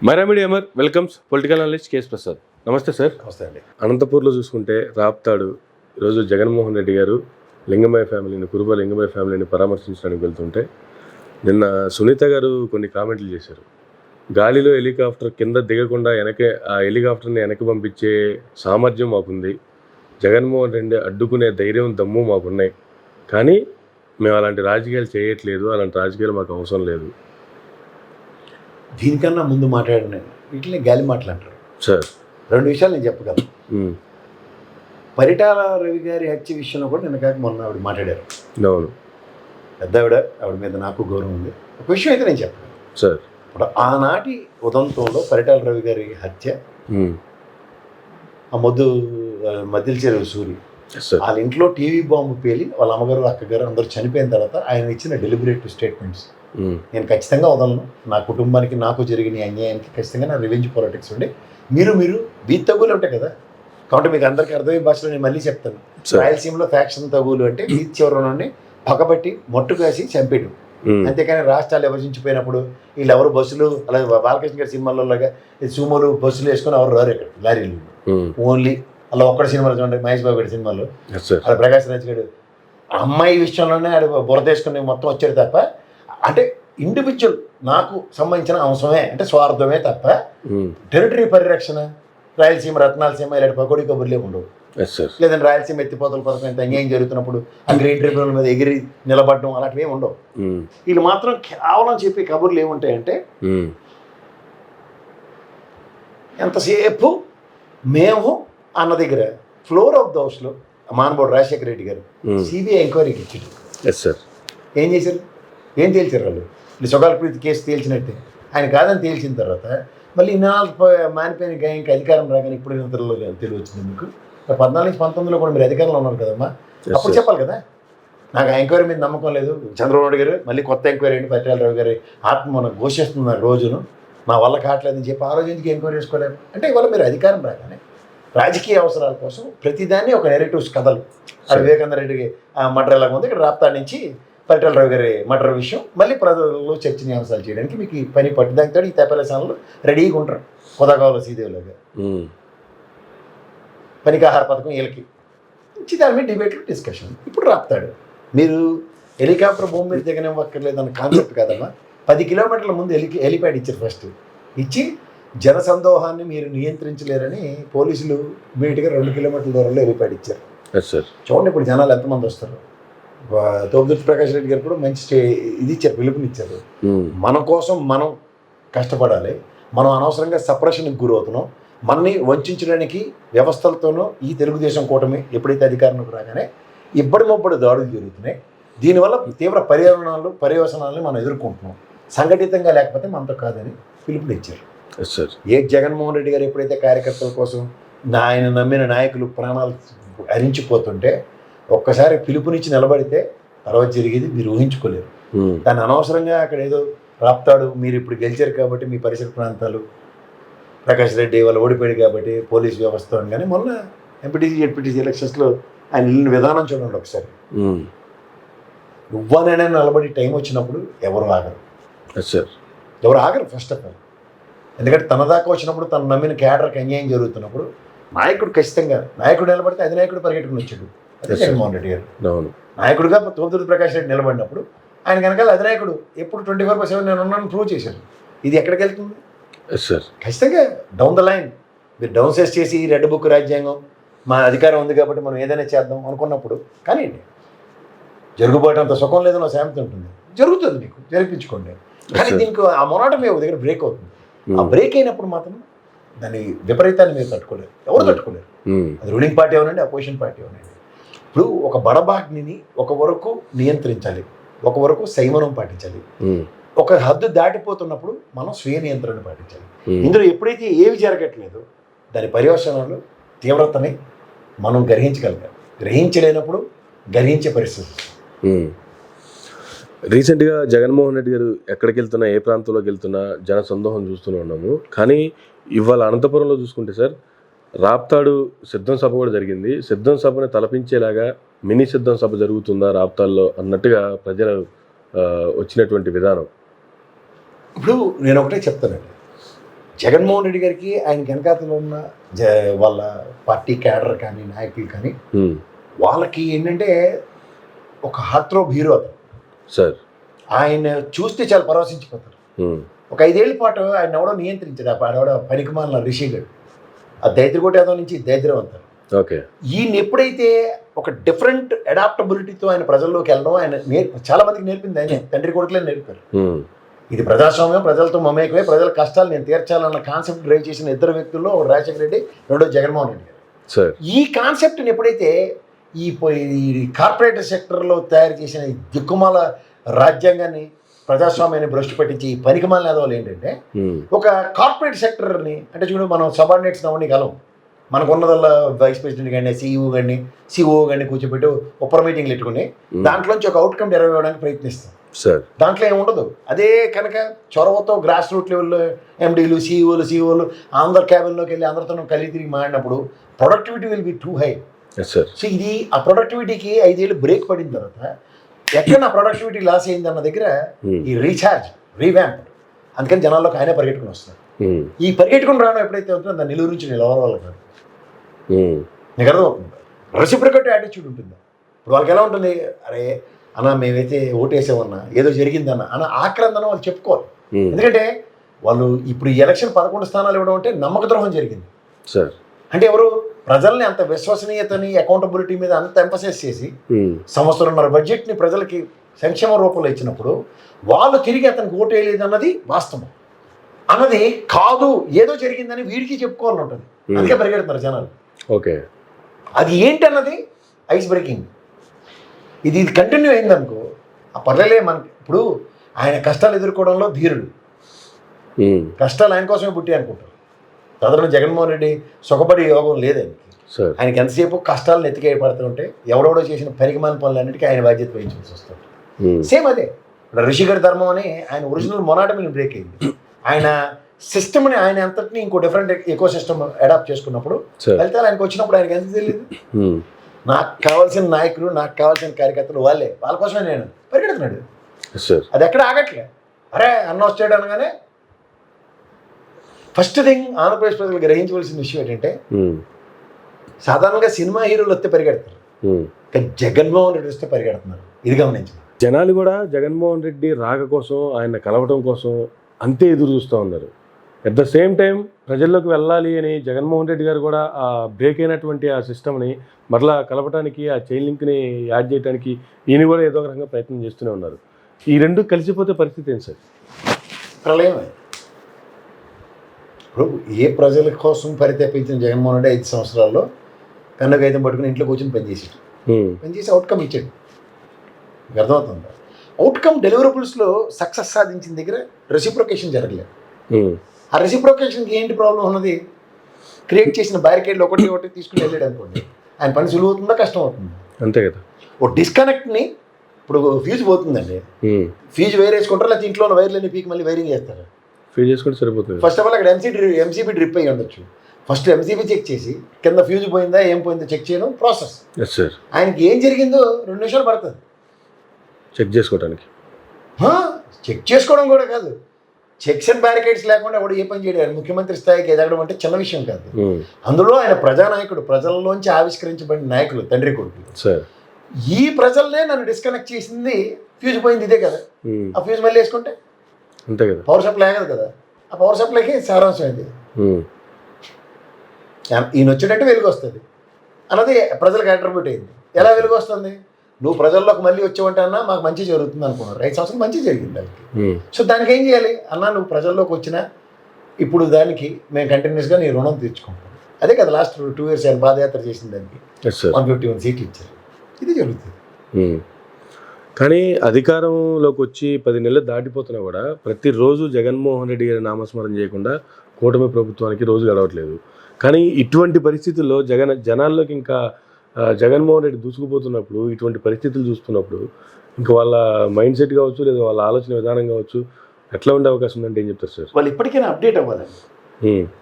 Myra media Amar welcomes political analyst K S Prasad. నమస్తే sir. నమస్తే అండి. అనంతపూర్లో చూసుకుంటే రాప్తాడు ఈరోజు జగన్మోహన్ రెడ్డి గారు లింగమయ్య ఫ్యామిలీని కురుబ లింగమయ్య ఫ్యామిలీని పరామర్శించడానికి వెళ్తుంటే నిన్న సునీత గారు కొన్ని కామెంట్లు చేశారు. గాలిలో హెలికాప్టర్ కింద దిగకుండా ఆ హెలికాప్టర్ని వెనక్కి పంపించే సామర్థ్యం మాకుంది, జగన్మోహన్ రెడ్డి అడ్డుకునే ధైర్యం దమ్ము మాకున్నాయి, కానీ మేము అలాంటి రాజకీయాలు చేయట్లేదు, అలాంటి రాజకీయాలు మాకు అవసరం లేదు. దీనికన్నా ముందు మాట్లాడిన వీటిని గాలి మాటలు అంటారు సార్. రెండు విషయాలు నేను చెప్పగలను. పరిటాల రవి గారి హత్య విషయంలో కూడా నిన్న కాక మొన్న ఆవిడ మాట్లాడారు. అవును, పెద్ద ఆవిడ మీద నాకు గౌరవం ఉంది. ఒక విషయం అయితే నేను చెప్పగలను సార్. ఇప్పుడు ఆనాటి ఉదంతంలో పరిటాల రవి గారి హత్య, ఆ మధ్యల చెరువు సూరి వాళ్ళ ఇంట్లో టీవీ బాంబు పేలి వాళ్ళ అమ్మగారు అక్కగారు అందరూ చనిపోయిన తర్వాత ఆయన ఇచ్చిన డెలిబరేటివ్ స్టేట్మెంట్స్ నేను ఖచ్చితంగా వదలను, నా కుటుంబానికి నాకు జరిగిన అన్యాయానికి ఖచ్చితంగా నా రివెంజ్ పాలిటిక్స్ ఉండి మీరు బీచ్ తగులు ఉంటాయి కదా, కాబట్టి మీకు అందరికీ అర్థమయ్యే భాషలో నేను మళ్ళీ చెప్తాను. రాయలసీమలో ఫ్యాక్షన్ తగులు అంటే బీచ్ చివరి నుండి పక్కబట్టి మొట్టు కాసి చంపేయడం. అంతేకాని రాష్ట్రాలు విభజించిపోయినప్పుడు వీళ్ళెవరు బస్సులు అలాగే బాలకృష్ణ గారి సినిమాలలోగా సుమోలు బస్సులు వేసుకొని ఎవరు రారు ఇక్కడ లారీలు. ఓన్లీ అలా ఒక్కడి సినిమాలో చూడండి, మహేష్ బాబు గారి సినిమాలో అలా ప్రకాశ్ రాజ్ గారు అమ్మాయి విషయంలోనే ఆడు బురద వేసుకుని మొత్తం వచ్చాడు తప్ప, అంటే ఇండివిజువల్ నాకు సంబంధించిన అంశమే అంటే స్వార్థమే తప్ప టెరిటరీ పరిరక్షణ రాయలసీమ రత్నాలసీమ ఇలాంటి పకోడీ కబుర్లే ఉండవు. లేదంటే రాయలసీమ ఎత్తిపోతల పథకం ఎంత అన్యాయం జరుగుతున్నప్పుడు ఆ గ్రీన్ ట్రిబ్యునల్ మీద ఎగిరి నిలబడడం అలాంటివి ఏమి ఉండవు. వీళ్ళు మాత్రం కేవలం చెప్పే కబుర్లు ఏముంటాయంటే ఎంతసేపు మేము అన్న దగ్గర ఫ్లోర్ ఆఫ్ ద హౌస్లో మానబోడు రాజశేఖర రెడ్డి గారు సిబిఐ ఎంక్వైరీకి ఇచ్చాడు. ఏం చేశారు? ఏం తేల్చారు వాళ్ళు? సుగాల ప్రీతి కేసు తేల్చినట్టే ఆయన కాదని తేల్చిన తర్వాత మళ్ళీ ఇన్నాళ్ళు మానిపోయిన ఇంకా అధికారం రాగానే ఇప్పుడు ఇంతలో తెలివి వచ్చింది మీకు. 14 నుంచి 19లో కూడా మీరు అధికారంలో ఉన్నారు కదమ్మా, అప్పుడు చెప్పాలి కదా నాకు ఆ ఎంక్వైరీ మీద నమ్మకం లేదు, చంద్రబాబు నాయుడు గారు మళ్ళీ కొత్త ఎంక్వైరీ ఏంటి పరిటాల రవి గారి ఆత్మ మనం ఘోషిస్తున్నారు రోజును, నా వల్ల కావట్లేదని చెప్పి ఆ రోజు ఎందుకు ఎంక్వైరీ చేసుకోలేము అంటే ఇవాళ మీరు అధికారం రాగానే రాజకీయ అవసరాల కోసం ప్రతిదాన్ని ఒక నెరేటివ్స్ కథలు. అది వివేకానంద రెడ్డికి మర్డర్ ఎలాగ ఉంది, ఇక్కడ రాప్తాడు నుంచి పరిటాల రవి గారి మర్డర్ విషయం మళ్ళీ ప్రజల్లో చర్చనీయాంశాలు చేయడానికి మీకు ఈ పని పట్టుదాంతో ఈ తెప్పలసానాలు రెడీగా ఉంటారు. కొదగావుల శ్రీదేవిలాగా పనికాహార పథకం వీళ్ళకి ఇచ్చి దాని మీద డిబేట్లు డిస్కషన్. ఇప్పుడు రాప్తాడు మీరు హెలికాప్టర్ భూమి మీద దిగనివ్వక్కర్లేదు అన్న కాన్సెప్ట్ కాదమ్మా. 10 కిలోమీటర్ల ముందు హెలిప్యాడ్ ఇచ్చారు. ఫస్ట్ ఇచ్చి జనసందోహాన్ని మీరు నియంత్రించలేరని పోలీసులు ఇమీడియట్గా 2 కిలోమీటర్ల దూరంలో హెలిప్యాడ్ ఇచ్చారు. చూడండి ఇప్పుడు జనాలు ఎంతమంది వస్తారు. తోపుదుర్తి ప్రకాష్ రెడ్డి గారు కూడా మంచి ఇది ఇచ్చారు, పిలుపునిచ్చారు. మన కోసం మనం కష్టపడాలి, మనం అనవసరంగా సప్రెషన్కి గురవుతున్నాం, మనని వంచడానికి వ్యవస్థలతోనూ ఈ తెలుగుదేశం కూటమి ఎప్పుడైతే అధికారంలోకి రాగానే ఇబ్బడి దాడులు జరుగుతున్నాయి, దీనివల్ల తీవ్ర పర్యవసనాలని మనం ఎదుర్కొంటున్నాం, సంఘటితంగా లేకపోతే మనతో కాదని పిలుపునిచ్చారు. ఏ జగన్మోహన్ రెడ్డి గారు ఎప్పుడైతే కార్యకర్తల కోసం ఆయన నమ్మిన నాయకులు ప్రాణాలు హరించిపోతుంటే ఒక్కసారి పిలుపునిచ్చి నిలబడితే తర్వాత జరిగేది మీరు ఊహించుకోలేరు. దాన్ని అనవసరంగా అక్కడ ఏదో రాప్తాడు మీరు ఇప్పుడు గెలిచారు కాబట్టి మీ పరిసర ప్రాంతాలు ప్రకాష్ రెడ్డి వాళ్ళు ఓడిపోయాడు కాబట్టి పోలీస్ వ్యవస్థ కానీ మొన్న ఎంపీటీసీ జెడ్పీటీసీ ఎలక్షన్స్లో ఆయన వెళ్ళిన విధానం చూడండి ఒకసారి. నువ్వనైనా నిలబడి టైం వచ్చినప్పుడు ఎవరు ఆగరు ఫస్ట్ ఆఫ్ ఆల్. ఎందుకంటే తన దాకా వచ్చినప్పుడు తను నమ్మిన క్యాడర్కి అన్యాయం జరుగుతున్నప్పుడు నాయకుడు ఖచ్చితంగా నాయకుడు నిలబడితే అధినాయకుడు పరిగెట్టుకుని వచ్చాడు. అదే జగన్మోహన్ రెడ్డి గారు నాయకుడిగా తోపుదుర్తి ప్రకాష్ రెడ్డి నిలబడినప్పుడు ఆయన కనుక అధినాయకుడు ఎప్పుడు 24/7 నేను ఉన్నాను ప్రూవ్ చేశారు. ఇది ఎక్కడికి వెళ్తుంది? ఖచ్చితంగా డౌన్ ద లైన్ మీరు డౌన్ సైజ్ చేసి రెడ్ బుక్ రాజ్యాంగం మా అధికారం ఉంది కాబట్టి మనం ఏదైనా చేద్దాం అనుకున్నప్పుడు కానీ జరుగుబాటు అంత సుఖం లేదని సామెత ఉంటుంది, జరుగుతుంది, మీకు జరిపించుకోండి. కానీ దీనికి ఆ మొనాటం మీ దగ్గర బ్రేక్ అవుతుంది. ఆ బ్రేక్ అయినప్పుడు మాత్రం దాని విపరీతాన్ని మీరు తట్టుకోలేరు, ఎవరు తట్టుకోలేరు. అది రూలింగ్ పార్టీ అవనండి, అపోజిషన్ పార్టీ అవనండి. ఇప్పుడు ఒక బడబాగ్ని ఒక వరకు నియంత్రించాలి, ఒక వరకు సంయమనం పాటించాలి. ఒక హద్దు దాటిపోతున్నప్పుడు మనం స్వీయ నియంత్రణ పాటించాలి. ఇందులో ఎప్పుడైతే ఏవి జరగట్లేదు దాని పర్యవసనాలు తీవ్రతని మనం గ్రహించలేనప్పుడు గ్రహించే పరిస్థితి. రీసెంట్గా జగన్మోహన్ రెడ్డి గారు ఎక్కడికి వెళ్తున్నా, ఏ ప్రాంతంలోకి వెళ్తున్నా జన సందోహం చూస్తూనే ఉన్నాము. కానీ ఇవాళ అనంతపురంలో చూసుకుంటే సార్ రాప్తాడు సిద్ధం సభ కూడా జరిగింది. సిద్ధం సభని తలపించేలాగా మినీ సిద్ధం సభ జరుగుతుందా రాప్తాల్లో అన్నట్టుగా ప్రజలు వచ్చినటువంటి విధానం. ఇప్పుడు నేను ఒకటే చెప్తానండి, జగన్మోహన్ రెడ్డి గారికి ఆయన వెనకాతలో ఉన్న వాళ్ళ పార్టీ క్యాడర్ కానీ నాయకులు కానీ వాళ్ళకి ఏంటంటే ఒక హార్ట్రోబ్ హీరో అతను సార్. ఆయన చూస్తే చాలా పరవశించిపోతారు. ఒక 5 ఏళ్ల పాటు ఆయన ఎవడో నియంత్రించాడు. ఆడెవడో పనికిమాలిన రిషి గారు ఆ దైత్రకోటేదో నుంచి దైద్రం అంటారు. ఓకే. ఈయన ఎప్పుడైతే ఒక డిఫరెంట్ అడాప్టబిలిటీతో ఆయన ప్రజల్లోకి వెళ్ళడం ఆయన చాలా మందికి నేర్పింది. ఆయన తండ్రి కొడుకులే నేర్పారు. ఇది ప్రజాస్వామ్యం, ప్రజలతో మమేకమే, ప్రజల కష్టాలు నేను తీర్చాలన్న కాన్సెప్ట్ డ్రైవ్ చేసిన 2 వ్యక్తుల్లో ఒక రాజశేఖర రెడ్డి, రెండో జగన్మోహన్ రెడ్డి గారు. ఈ కాన్సెప్ట్ని ఎప్పుడైతే ఈ కార్పొరేట్ సెక్టర్లో తయారు చేసిన దిక్కుమాల రాజ్యాంగాన్ని, ప్రజాస్వామ్యాన్ని భ్రష్టు పట్టించి ఈ పనికిమాల నేదవాళ్ళు ఏంటంటే ఒక కార్పొరేట్ సెక్టర్ని అంటే చూడు మనం సబార్డినేట్స్ అవన్నీ కలం మనకున్నదల్లా వైస్ ప్రెసిడెంట్ కానీ సిఇఓ కానీ కూర్చోబెట్టి ఒప్పర్ మీటింగ్లు పెట్టుకుని దాంట్లోంచి ఒక అవుట్కమ్ డెరైవ్ అవ్వడానికి ప్రయత్నిస్తాం. దాంట్లో ఏమి ఉండదు. అదే కనుక చొరవతో గ్రాస్ రూట్ లెవెల్లో ఎండీలు సిఇఓలు అందరు క్యాబిన్లోకి వెళ్ళి అందరితో కలిగి తిరిగి మాడినప్పుడు productivity will be too high. So ఇది ఆ ప్రొడక్టివిటీకి 5 ఏళ్ళు బ్రేక్ పడిన తర్వాత ఎక్కడ నా ప్రొడక్టివిటీ లాస్ అయింది అన్న దగ్గర ఈ రీవ్యాంప్ అందుకని జనాల్లోకి ఆయనే పరిగెట్టుకుని వస్తారు. ఈ పరిగెట్టుకుని రావడం ఎప్పుడైతే ఉంటుందో దాన్ని నిలువు నుంచి నిలవడం వల్ల కాదు. నీకు అర్థమవుతుంది. రెసిప్రొకేట్ యాటిట్యూడ్ ఉంటుంది. ఇప్పుడు వాళ్ళకి ఎలా ఉంటుంది, అరే అన్న మేమైతే ఓటేసామన్నా ఏదో జరిగిందన్న అన్న ఆక్రందన వాళ్ళు చెప్పుకోవాలి. ఎందుకంటే వాళ్ళు ఇప్పుడు ఈ ఎలక్షన్ 11 స్థానాలు ఇవ్వడం అంటే నమ్మక ద్రోహం జరిగింది సార్. అంటే ఎవరు ప్రజల్ని అంత విశ్వసనీయతని అకౌంటబిలిటీ మీద అంత ఎంఫసైజ్ చేసి 1.5 సంవత్సరం బడ్జెట్ని ప్రజలకి సంక్షేమ రూపంలో ఇచ్చినప్పుడు వాళ్ళు తిరిగి అతనికి ఓటు వేయలేదు అన్నది వాస్తవం. అన్నది కాదు ఏదో జరిగిందని వీడికి చెప్పుకోవాలని ఉంటుంది. అందుకే పరిగెడుతున్నారు జనాలు. ఓకే. అది ఏంటి అన్నది ఐస్ బ్రేకింగ్. ఇది కంటిన్యూ అయిందనుకో ఆ పర్లేలే మనకి. ఇప్పుడు ఆయన కష్టాలు ఎదుర్కోవడంలో ధీరుడు, కష్టాలు ఆయన కోసమే పుట్టి అనుకుంటారు. సాధారణ జగన్మోహన్ రెడ్డి సుఖపడి యోగం లేదండి. ఆయనకి ఎంతసేపు కష్టాలను ఎత్తికేయబడుతుంటే ఎవడెవడో చేసిన పనికిమాలిన పనులన్నిటికీ ఆయన బాధ్యత వహించాల్సి వస్తుంది. సేమ్ అదే ఋషిగర్ ధర్మం అని ఆయన ఒరిజినల్ మొనాటమీని బ్రేక్ అయింది. ఆయన సిస్టమ్ని ఆయన అంతటిని ఇంకో డిఫరెంట్ ఎకో సిస్టమ్ అడాప్ట్ చేసుకున్నప్పుడు ఫలితాలు ఆయనకు వచ్చినప్పుడు ఆయనకి ఎంత తెలియదు. నాకు కావాల్సిన నాయకులు, నాకు కావాల్సిన కార్యకర్తలు వాళ్ళ కోసమే నేను పరిగెడుతున్నాడు. అది ఎక్కడ ఆగట్లే. అరే అన్న వచ్చాడు అనగానే ఫస్ట్ థింగ్ ఆంధ్రప్రదేశ్ ప్రజలు గ్రహించవలసిన విషయం ఏంటంటే సాధారణంగా సినిమా హీరోలు వస్తే పరిగెడతారు, కానీ జగన్మోహన్ రెడ్డి వస్తే పరిగెడుతున్నారు. ఇది గమనించారు. జనాలు కూడా జగన్మోహన్ రెడ్డి రాక కోసం, ఆయన కలవటం కోసం అంతే ఎదురు చూస్తూ ఉన్నారు. అట్ ద సేమ్ టైం ప్రజల్లోకి వెళ్ళాలి అని జగన్మోహన్ రెడ్డి గారు కూడా ఆ బ్రేక్ అయినటువంటి ఆ సిస్టమ్ని మరలా కలపడానికి, ఆ చైన్ లింక్ని యాడ్ చేయడానికి ఈయన కూడా ఏదో ఒక రకంగా ప్రయత్నం చేస్తూనే ఉన్నారు. ఈ రెండు కలిసిపోతే పరిస్థితి ఏంటి సార్? ప్రళయమే. ఇప్పుడు ఏ ప్రజల కోసం పరితపించిన జగన్మోహన్ రెడ్డి 5 సంవత్సరాల్లో కన్నుకైతం పట్టుకుని ఇంట్లో కూర్చొని పనిచేసి అవుట్కమ్ ఇచ్చాడు. అర్థమవుతుందా? అవుట్కమ్ డెలివరబుల్స్లో సక్సెస్ సాధించిన దగ్గర రెసిప్రొకేషన్ జరగలేదు. ఆ రెసిప్రొకేషన్కి ఏంటి ప్రాబ్లం ఉన్నది? క్రియేట్ చేసిన బ్యారికేడ్లు ఒకటి తీసుకుని వెళ్ళాడు అనుకోండి, ఆయన పని సులువు అవుతుందా కష్టం అవుతుంది? అంతే కదా. ఓ డిస్కనెక్ట్ని ఇప్పుడు ఫ్యూజ్ పోతుందండి, ఫ్యూజ్ వైర్ వేసుకుంటారు, లేకపోతే ఇంట్లో ఉన్న వైర్లన్నీ పీకి మళ్ళీ వైరింగ్ చేస్తారు. ఫ్యూజ్ చేసుకుంటే సరిపోతుంది. ఫస్ట్ ఆఫ్ ఆల్ అక్కడ ఎంసీబీ డ్రిప్ అయ్యి ఉండొచ్చు. ఫస్ట్ ఎంసీబీ చెక్ చేసి కింద ఫ్యూజ్ పోయిందా ఏం పోయిందో చెక్ చేయడం ప్రాసెస్. ఆయనకి ఏం జరిగిందో 2 నిమిషాలు పడుతుంది చెక్ చేసుకోవడానికి. చెక్ చేసుకోవడం కూడా కాదు, చెక్స్ అండ్ బ్యారికేడ్స్ లేకుండా కూడా ఏ పని చేయడం ముఖ్యమంత్రి స్థాయికి ఎదగడం అంటే చిన్న విషయం కాదు. అందులో ఆయన ప్రజానాయకుడు, ప్రజల్లోంచి ఆవిష్కరించబడిన నాయకులు, తండ్రి కొడుకులు. ఈ ప్రజల్నే నన్ను డిస్కనెక్ట్ చేసింది ఫ్యూజ్ పోయింది ఇదే కదా. ఆ ఫ్యూజ్ మళ్ళీ వేసుకుంటే అంతే కదా, పవర్ సప్లై ఆగదు కదా. ఆ పవర్ సప్లైకి సారాంశం ఇది. ఈయన వచ్చేటట్టు వెలుగు వస్తుంది అన్నది ప్రజలకు అట్రిబ్యూట్ అయింది. ఎలా వెలుగు వస్తుంది? నువ్వు ప్రజల్లోకి మళ్ళీ వచ్చేవంటే అన్నా మాకు మంచి జరుగుతుంది అనుకున్నారు. 5 సంవత్సరాలు మంచి జరిగింది దానికి. సో దానికి ఏం చేయాలి అన్నా? నువ్వు ప్రజల్లోకి వచ్చినా ఇప్పుడు దానికి మేము కంటిన్యూస్గా నీ రుణం తీర్చుకుంటాం. అదే కదా లాస్ట్ 2 years ఆయన పాదయాత్ర చేసిన దానికి 151 సీట్లు ఇచ్చారు. ఇది జరుగుతుంది. కానీ అధికారంలోకి వచ్చి 10 నెలలు దాటిపోతున్నా కూడా ప్రతిరోజు జగన్మోహన్ రెడ్డి గారి నామస్మరణ చేయకుండా కూటమి ప్రభుత్వానికి రోజు గడవట్లేదు. కానీ ఇటువంటి పరిస్థితుల్లో జనాల్లోకి ఇంకా జగన్మోహన్ రెడ్డి దూసుకుపోతున్నప్పుడు, ఇటువంటి పరిస్థితులు చూస్తున్నప్పుడు ఇంకా వాళ్ళ మైండ్ సెట్ కావచ్చు, లేదా వాళ్ళ ఆలోచన విధానం కావచ్చు ఎట్లా ఉండే అవకాశం ఉందంటే ఏం చెప్తారు సార్? వాళ్ళు ఇప్పటికైనా అప్డేట్ అవ్వాలండి.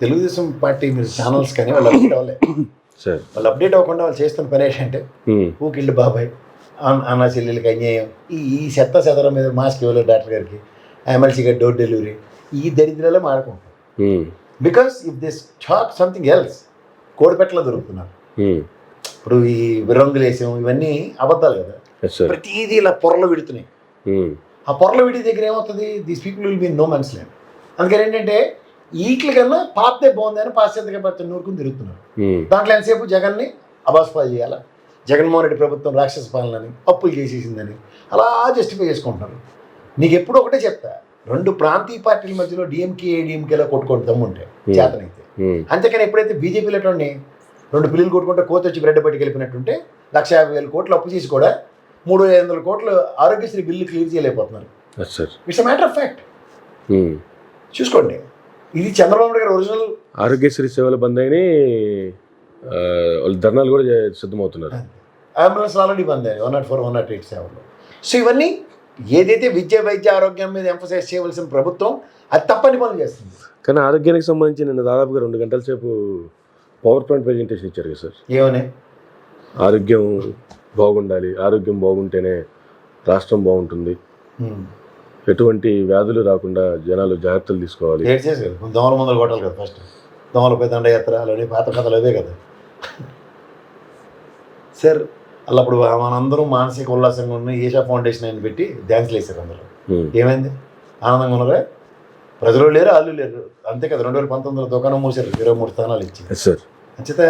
తెలుగుదేశం పార్టీ మీరు ఛానల్స్ కానీ వాళ్ళు అప్డేట్ అవ్వలేదు సార్. వాళ్ళు అప్డేట్ అవ్వకుండా వాళ్ళు చేస్తున్న పని ఏంటంటే ఊకిళ్ళు బాబాయ్, అన్న చెల్లెలకి అన్యాయం, ఈ చెత్త మీద మాస్క్ ఇవ్వలేదు డాక్టర్ గారికి, ఎమ్మెల్సీ గారి డోర్ డెలివరీ, ఈ దరిద్రాలే మాడుకుంటాం. Because if this talk something else కోడిపెట్టలో దొరుకుతున్నారు. ఇప్పుడు ఈ విరంగులేసం ఇవన్నీ అబద్ధాలు కదా, ఎస్ సార్. ప్రతిదీ ఇలా పొరలు విడుతున్నాయి. ఆ పొరల విడి దగ్గర ఏమవుతుంది, these people will be no men's land. అందుకని ఏంటంటే ఈట్ల కన్నా పాతదే బాగుంది అని పాశ్చాత్య పత్రిక నూరుకుని తిరుగుతున్నారు. దాంట్లో ఎంతసేపు జగన్ని అబాస్పాలు చేయాలా, జగన్మోహన్ రెడ్డి ప్రభుత్వం రాక్షస పాలనని, అప్పులు చేసేసిందని అలా జస్టిఫై చేసుకుంటున్నారు. నీకు ఎప్పుడు ఒకటే చెప్తా, రెండు ప్రాంతీయ పార్టీల మధ్యలో డిఎంకేలో కొట్టుకోండి దమ్ముంటే చేతనైతే. అంతేకాని ఎప్పుడైతే బీజేపీలో రెండు పిల్లలు కొట్టుకుంటే కోత వచ్చి బ్రెడ్ పట్టుకు వెళ్ళిపోయినట్టుంటే 1,50,000 కోట్లు అప్పు చేసి కూడా 3,500 కోట్లు ఆరోగ్యశ్రీ బిల్లు క్లియర్ చేయలేకపోతున్నారు. It's a matter of fact. చూసుకోండి, ఇది చంద్రబాబు నాయుడు గారు ఒరిజినల్. ఆరోగ్యశ్రీ సేవలు బంద్ అయినాయి, వాళ్ళు ధర్నాలు కూడా సిద్ధమవుతున్నారు. అంబులెన్స్ ఆల్రెడీ బంద్ అయ్యాయి 104, 108 సేవలు. సో ఇవన్నీ ఏదైతే విద్య వైద్య ఆరోగ్యం మీద ఎంఫసైజ్ చేయవలసిన ప్రభుత్వం అది తప్పని పనులు చేస్తుంది. కానీ ఆరోగ్యానికి సంబంధించి నిన్న దాదాపుగా 2 గంటల సేపు పవర్ పాయింట్ ప్రెజెంటేషన్ ఇచ్చారు కదా సార్. ఏమని? ఆరోగ్యం బాగుండాలి, ఆరోగ్యం బాగుంటేనే రాష్ట్రం బాగుంటుంది, ఎటువంటి వ్యాధులు రాకుండా జనాలు జాగ్రత్తలు తీసుకోవాలి. ఏడ్ చేసేది దోమల మందులు కొట్టాలి కదా ఫస్ట్, దోమలపై దండయాత్ర అలానే పాత కథలు అవే కదా సార్. అలా అప్పుడు మనందరం మానసిక ఉల్లాసంగా ఉన్న ఏషా ఫౌండేషన్ అని పెట్టి డ్యాన్స్లు వేసారు అందరూ. ఏమైంది? ఆనందంగా ఉన్నారా? ప్రజలు లేరు, వాళ్ళు లేరు, అంతే కదా. 2019లో దుకాణం మూసారు, 23 స్థానాలు ఇచ్చి. అంచేత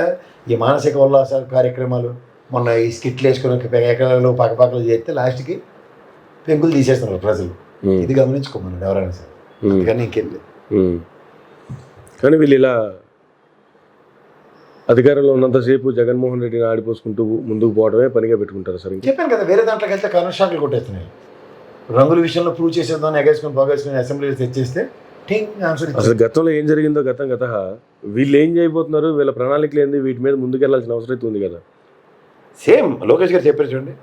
ఈ మానసిక ఉల్లాస కార్యక్రమాలు మొన్న ఈ స్కిట్లు వేసుకుని ఎకరాలు పక్కపక్కలు చేస్తే లాస్ట్కి పెంకులు తీసేస్తున్నారు ప్రజలు. ఇది గమనించుకోమన్నాడు ఎవరైనా సరే, అందుకని ఇంకెళ్ళి. కానీ వీళ్ళు ఇలా అధికారంలో ఉన్నంతసేపు జగన్మోహన్ రెడ్డిని ఆడిపోసుకుంటూ ముందుకు పోవడమే పనిగా పెట్టుకుంటారు సార్. చెప్పాను కదా, వేరే దాంట్లోకి వెళ్తే కరెంట్ షాక్లు కొట్టేస్తున్నాయి. రంగుల విషయంలో ప్రూవ్ చేసేద్దాం, ఎగేసుకొని బాగేసుకొని అసెంబ్లీలో తెచ్చేస్తే అసలు గతంలో ఏం జరిగిందో గత వీళ్ళు ఏం చేయబోతున్నారు, వీళ్ళ ప్రణాళికలు ఏంది, వీటి మీద ముందుకెళ్లాల్సిన అవసరం అయితే ఉంది కదా. సేమ్ లోకేష్ గారు చెప్పారు చూడండి,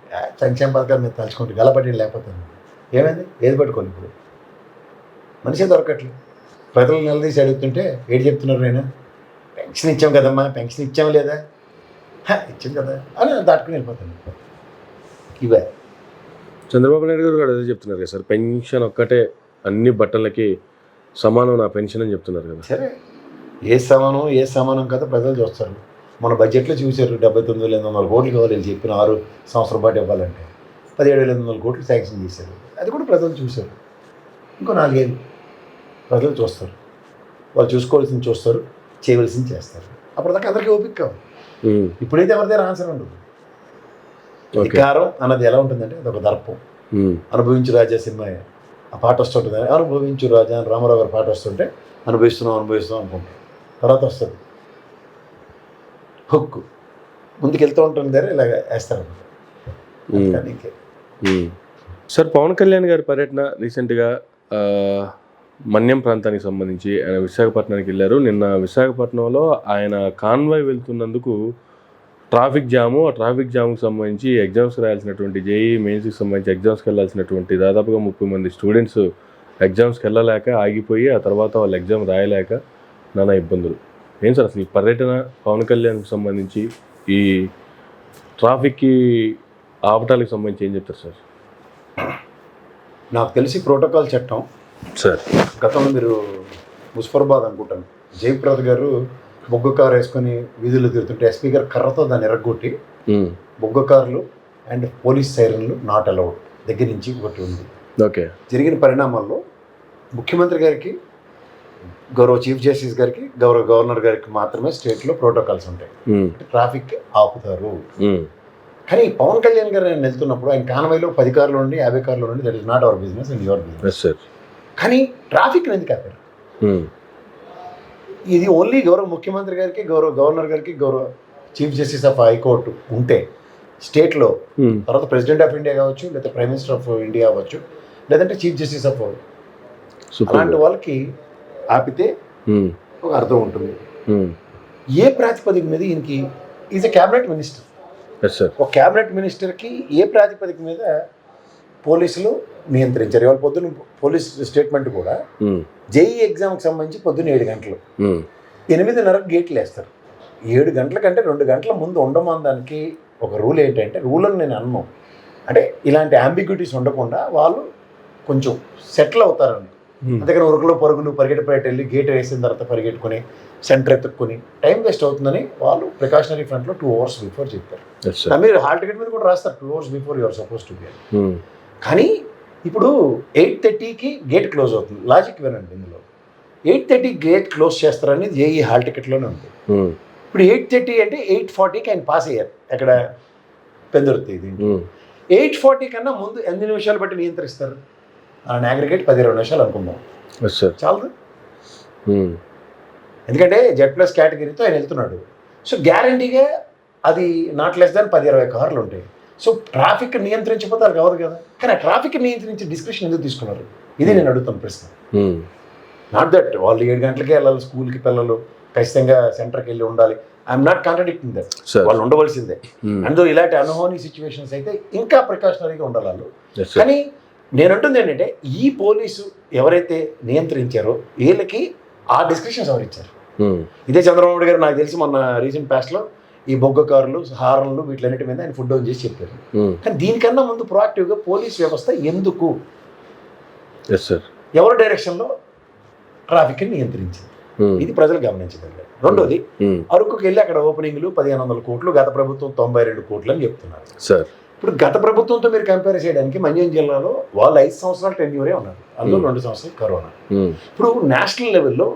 సంక్షేమ పథకాలు మీద తలుచుకుంటే గలపట్టి లేకపోతే ఏమైంది, ఏది పట్టుకోవాలి. ఇప్పుడు మనిషే దొరకట్లేదు. ప్రజలు నిలదీసి అడుగుతుంటే ఏడు చెప్తున్నారు, నేను పెన్షన్ ఇచ్చాం కదమ్మా, పెన్షన్ ఇచ్చాం లేదా, ఇచ్చాం కదా అని దాటుకుని వెళ్ళిపోతాను. ఇవే చంద్రబాబు నాయుడు గారు కూడా అదే చెప్తున్నారు కదా సార్, పెన్షన్ ఒక్కటే అన్ని బట్టలకి సమానం నా పెన్షన్ అని చెప్తున్నారు కదా. సరే, ఏ సమానం కదా ప్రజలు చూస్తారు. మన బడ్జెట్లో చూశారు 79,800 కోట్లు కావాలి వీళ్ళు చెప్పిన 6 సంవత్సరం పాటు ఇవ్వాలంటే 17,800 కోట్లు శాంక్షన్ చేశారు. అది కూడా ప్రజలు చూశారు. ఇంకో 4 ఏళ్ళు ప్రజలు చూస్తారు. వాళ్ళు చూసుకోవాల్సింది చూస్తారు, చేయవలసింది చేస్తారు. అప్పటిదాకా అందరికీ ఓపిక కావాలి. ఇప్పుడైతే ఎవరి దగ్గర ఆన్సర్ ఉండదు. అధికారం అన్నది ఎలా ఉంటుందంటే అదొక దర్పం. అనుభవించు రాజా సినిమా ఆ పాట వస్తుంటుంది, అనుభవించు రాజా అని రామారావు గారు పాట వస్తుంటే అనుభవిస్తున్నాం అనుకుంటాం. తర్వాత వస్తుంది హుక్కు, ముందుకు వెళ్తూ ఉంటుంది దగ్గర ఇలాగ వేస్తారు. సార్, పవన్ కళ్యాణ్ గారి పర్యటన రీసెంట్గా మన్యం ప్రాంతానికి సంబంధించి ఆయన విశాఖపట్నానికి వెళ్ళారు. నిన్న విశాఖపట్నంలో ఆయన కాన్వాయ్ వెళ్తున్నందుకు ట్రాఫిక్ జాము, ఆ ట్రాఫిక్ జామ్కి సంబంధించి ఎగ్జామ్స్కి రాయాల్సినటువంటి జేఈ మెయిన్స్కి సంబంధించి ఎగ్జామ్స్కి వెళ్ళాల్సినటువంటి దాదాపుగా 30 మంది స్టూడెంట్స్ ఎగ్జామ్స్కి వెళ్ళలేక ఆగిపోయి ఆ తర్వాత వాళ్ళు ఎగ్జామ్ రాయలేక నానా ఇబ్బందులు. ఏం సార్ అసలు ఈ పర్యటన పవన్ కళ్యాణ్కి సంబంధించి ఈ ట్రాఫిక్కి ఆపటాలకు సంబంధించి ఏం చెప్తారు సార్? నాకు తెలిసి ప్రోటోకాల్ చట్టం సార్, గతంలో మీరు ముస్ఫర్బాద్ అనుకుంటాను, జయప్రద గారు బొగ్గు కారు వేసుకొని వీధులు తిరుగుతుంటే ఎస్పీ గారు కర్రతో దాన్ని ఎరగొట్టి బొగ్గు కార్లు అండ్ పోలీస్ సైరన్లు నాట్ అలౌడ్ దగ్గర నుంచి ఒకటి ఉంది. ఓకే, జరిగిన పరిణామాల్లో ముఖ్యమంత్రి గారికి, గౌరవ చీఫ్ జస్టిస్ గారికి, గౌరవ గవర్నర్ గారికి మాత్రమే స్టేట్లో ప్రోటోకాల్స్ ఉంటాయి, ట్రాఫిక్ ఆపుతారు. కానీ పవన్ కళ్యాణ్ గారు ఆయన వెళ్తున్నప్పుడు ఆయన కాన్వాయ్లో 10 కార్లు నుండి 50 కార్లు నుండి that is not our business and your business. కానీ ట్రాఫిక్ ఎందుకు ఆపారు? ఇది ఓన్లీ గౌరవ ముఖ్యమంత్రి గారికి, గౌరవ గవర్నర్ గారికి, గౌరవ చీఫ్ జస్టిస్ ఆఫ్ హైకోర్టు ఉంటే స్టేట్లో, తర్వాత ప్రెసిడెంట్ ఆఫ్ ఇండియా కావచ్చు, లేదా ప్రైమ్ మినిస్టర్ ఆఫ్ ఇండియా అవ్వచ్చు, లేదంటే చీఫ్ జస్టిస్ ఆఫ్ అలాంటి వాళ్ళకి ఆపితే ఒక అర్థం ఉంటుంది. ఏ ప్రాతిపదిక మీద ఈయనకి ఈజ్ ఎ క్యాబినెట్ మినిస్టర్, ఒక క్యాబినెట్ మినిస్టర్కి ఏ ప్రాతిపదిక మీద పోలీసులు నియంత్రించారు? ఇవాళ పొద్దున్న పోలీస్ స్టేట్మెంట్ కూడా జేఈ ఎగ్జామ్కి సంబంధించి పొద్దున్న 7 గంటలు 8:30 గేట్లు వేస్తారు. 7 గంటల కంటే 2 గంటల ముందు ఉండమనడానికి ఒక రూల్ ఏంటంటే, రూల్ అని నేను అన్నాను అంటే ఇలాంటి అంబిగ్యూటీస్ ఉండకుండా వాళ్ళు కొంచెం సెటిల్ అవుతారని. అందుకని ఉరుకులో పరుగులు పరిగెట్టిపోయేట వెళ్ళి గేట్ వేసిన తర్వాత పరిగెట్టుకుని సెంటర్ ఎత్తుక్కుని టైం వేస్ట్ అవుతుందని వాళ్ళు ప్రికాషనరీ ఫ్రంట్లో 2 hours బిఫోర్ చెప్పారు. మీరు హాల్ టికెట్ మీద కూడా రాస్తారు 2 hours before your suppose to be. కానీ ఇప్పుడు 8:30కి గేట్ క్లోజ్ అవుతుంది. లాజిక్ వినండి, ఇందులో 8:30 గేట్ క్లోజ్ చేస్తారనేది జేఈ హాల్ టికెట్లోనే ఉంది. ఇప్పుడు 8:30 అంటే 8:40కి ఆయన పాస్ అయ్యారు ఎక్కడ పెందుర్తి. 8:40 కన్నా ముందు ఎన్ని నిమిషాలు బట్టి నియంత్రిస్తారు? ఆయన అగ్రిగేట్ 10-20 నిమిషాలు అనుకుందాం, చాలు. ఎందుకంటే Z+ కేటగిరీతో ఆయన వెళ్తున్నాడు. సో గ్యారంటీగా అది నాట్ లెస్ దాన్ 10-20 కార్లు ఉంటాయి. సో ట్రాఫిక్ నియంత్రించకపోతే అది కావదు కదా. కానీ ఆ ట్రాఫిక్ నియంత్రించి డిస్క్రిప్షన్ ఎందుకు తీసుకున్నారు? ఇది నేను అడుగుతాను ప్రశ్న. నాట్ దట్ వాళ్ళు 7 గంటలకే వెళ్ళాలి స్కూల్కి పిల్లలు, ఖచ్చితంగా సెంటర్కి వెళ్ళి ఉండాలి. ఐఎమ్ నాట్ కాంట్రడిక్టింగ్ దట్, వాళ్ళు ఉండవలసిందే. అందులో ఇలాంటి అన్హోనీ సిచ్యువేషన్స్ అయితే ఇంకా ప్రికాషనరీగా ఉండాలి వాళ్ళు. కానీ నేను అంటుంది ఏంటంటే ఈ పోలీసు ఎవరైతే నియంత్రించారో వీళ్ళకి ఆ డిస్క్రిప్షన్స్ ఎవరు ఇచ్చారు? ఇదే చంద్రబాబు నాయుడు గారు నాకు తెలిసి మొన్న రీసెంట్ పాస్ట్లో ఈ బొగ్గ కార్లు, హార్న్లు వీటిలన్నిటి మీద ఆయన ఫుడ్ డౌన్ చేసి చెప్పారు. కానీ దీనికన్నా ముందు ప్రొయాక్టివ్గా పోలీస్ వ్యవస్థ ఎందుకు ఎవరి డైరెక్షన్లో ట్రాఫిక్ని నియంత్రించింది? ఇది ప్రజలు గమనించగలిగారు. రెండోది, అరకుకి వెళ్ళి అక్కడ ఓపెనింగ్లు 1500 కోట్లు, గత ప్రభుత్వం 92 కోట్లు అని చెప్తున్నారు. ఇప్పుడు గత ప్రభుత్వంతో మీరు కంపేర్ చేయడానికి మన్యం జిల్లాలో వాళ్ళు 5 సంవత్సరాలు టెన్యూరే ఉన్నారు, అందులో 2 సంవత్సరాలు కరోనా. ఇప్పుడు నేషనల్ లెవెల్లో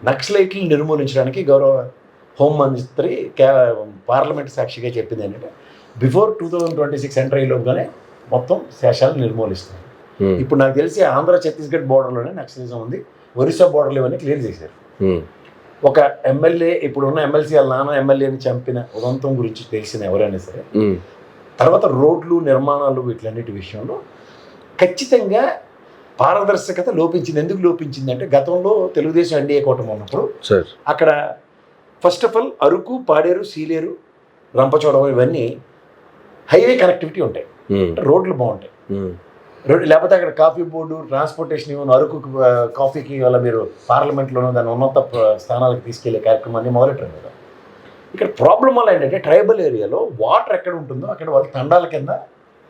నక్సలైట్లు నిర్మూలించడానికి గౌరవ హోంమంత్రి పార్లమెంట్ సాక్షిగా చెప్పింది ఏంటంటే బిఫోర్ 2026 ఎంటర్ అయ్యేలోగానే మొత్తం శేషాలను నిర్మూలిస్తున్నారు. ఇప్పుడు నాకు తెలిసి ఆంధ్ర ఛత్తీస్గఢ్ బోర్డర్లోనే నక్సలిజం ఉంది, ఒరిస్సా బోర్డర్లు ఇవన్నీ క్లియర్ చేశారు. ఒక ఎమ్మెల్యే, ఇప్పుడున్న ఎమ్మెల్సీ వాళ్ళ నాన్న ఎమ్మెల్యేని చంపిన ఉదంతం గురించి తెలిసిన ఎవరైనా సరే, తర్వాత రోడ్లు నిర్మాణాలు వీటిలన్నిటి విషయంలో ఖచ్చితంగా పారదర్శకత లోపించింది. ఎందుకు లోపించింది అంటే గతంలో తెలుగుదేశం ఎన్డీఏ కూటమి ఉన్నప్పుడు అక్కడ first of all Araku, Paderu, Sileru, Rampachodavaram ఇవన్నీ హైవే కనెక్టివిటీ ఉంటాయి, రోడ్లు బాగుంటాయి. లేకపోతే అక్కడ కాఫీ బోర్డు, ట్రాన్స్పోర్టేషన్ ఇవ్వను, అరకు కాఫీకి వల్ల మీరు పార్లమెంట్లోనూ దాని ఉన్నత స్థానాలకు తీసుకెళ్లే కార్యక్రమాన్ని మొదలెట్టారు కదా. ఇక్కడ ప్రాబ్లం వల్ల ఏంటంటే ట్రైబల్ ఏరియాలో వాటర్ ఎక్కడ ఉంటుందో అక్కడ వాళ్ళ తండాల కింద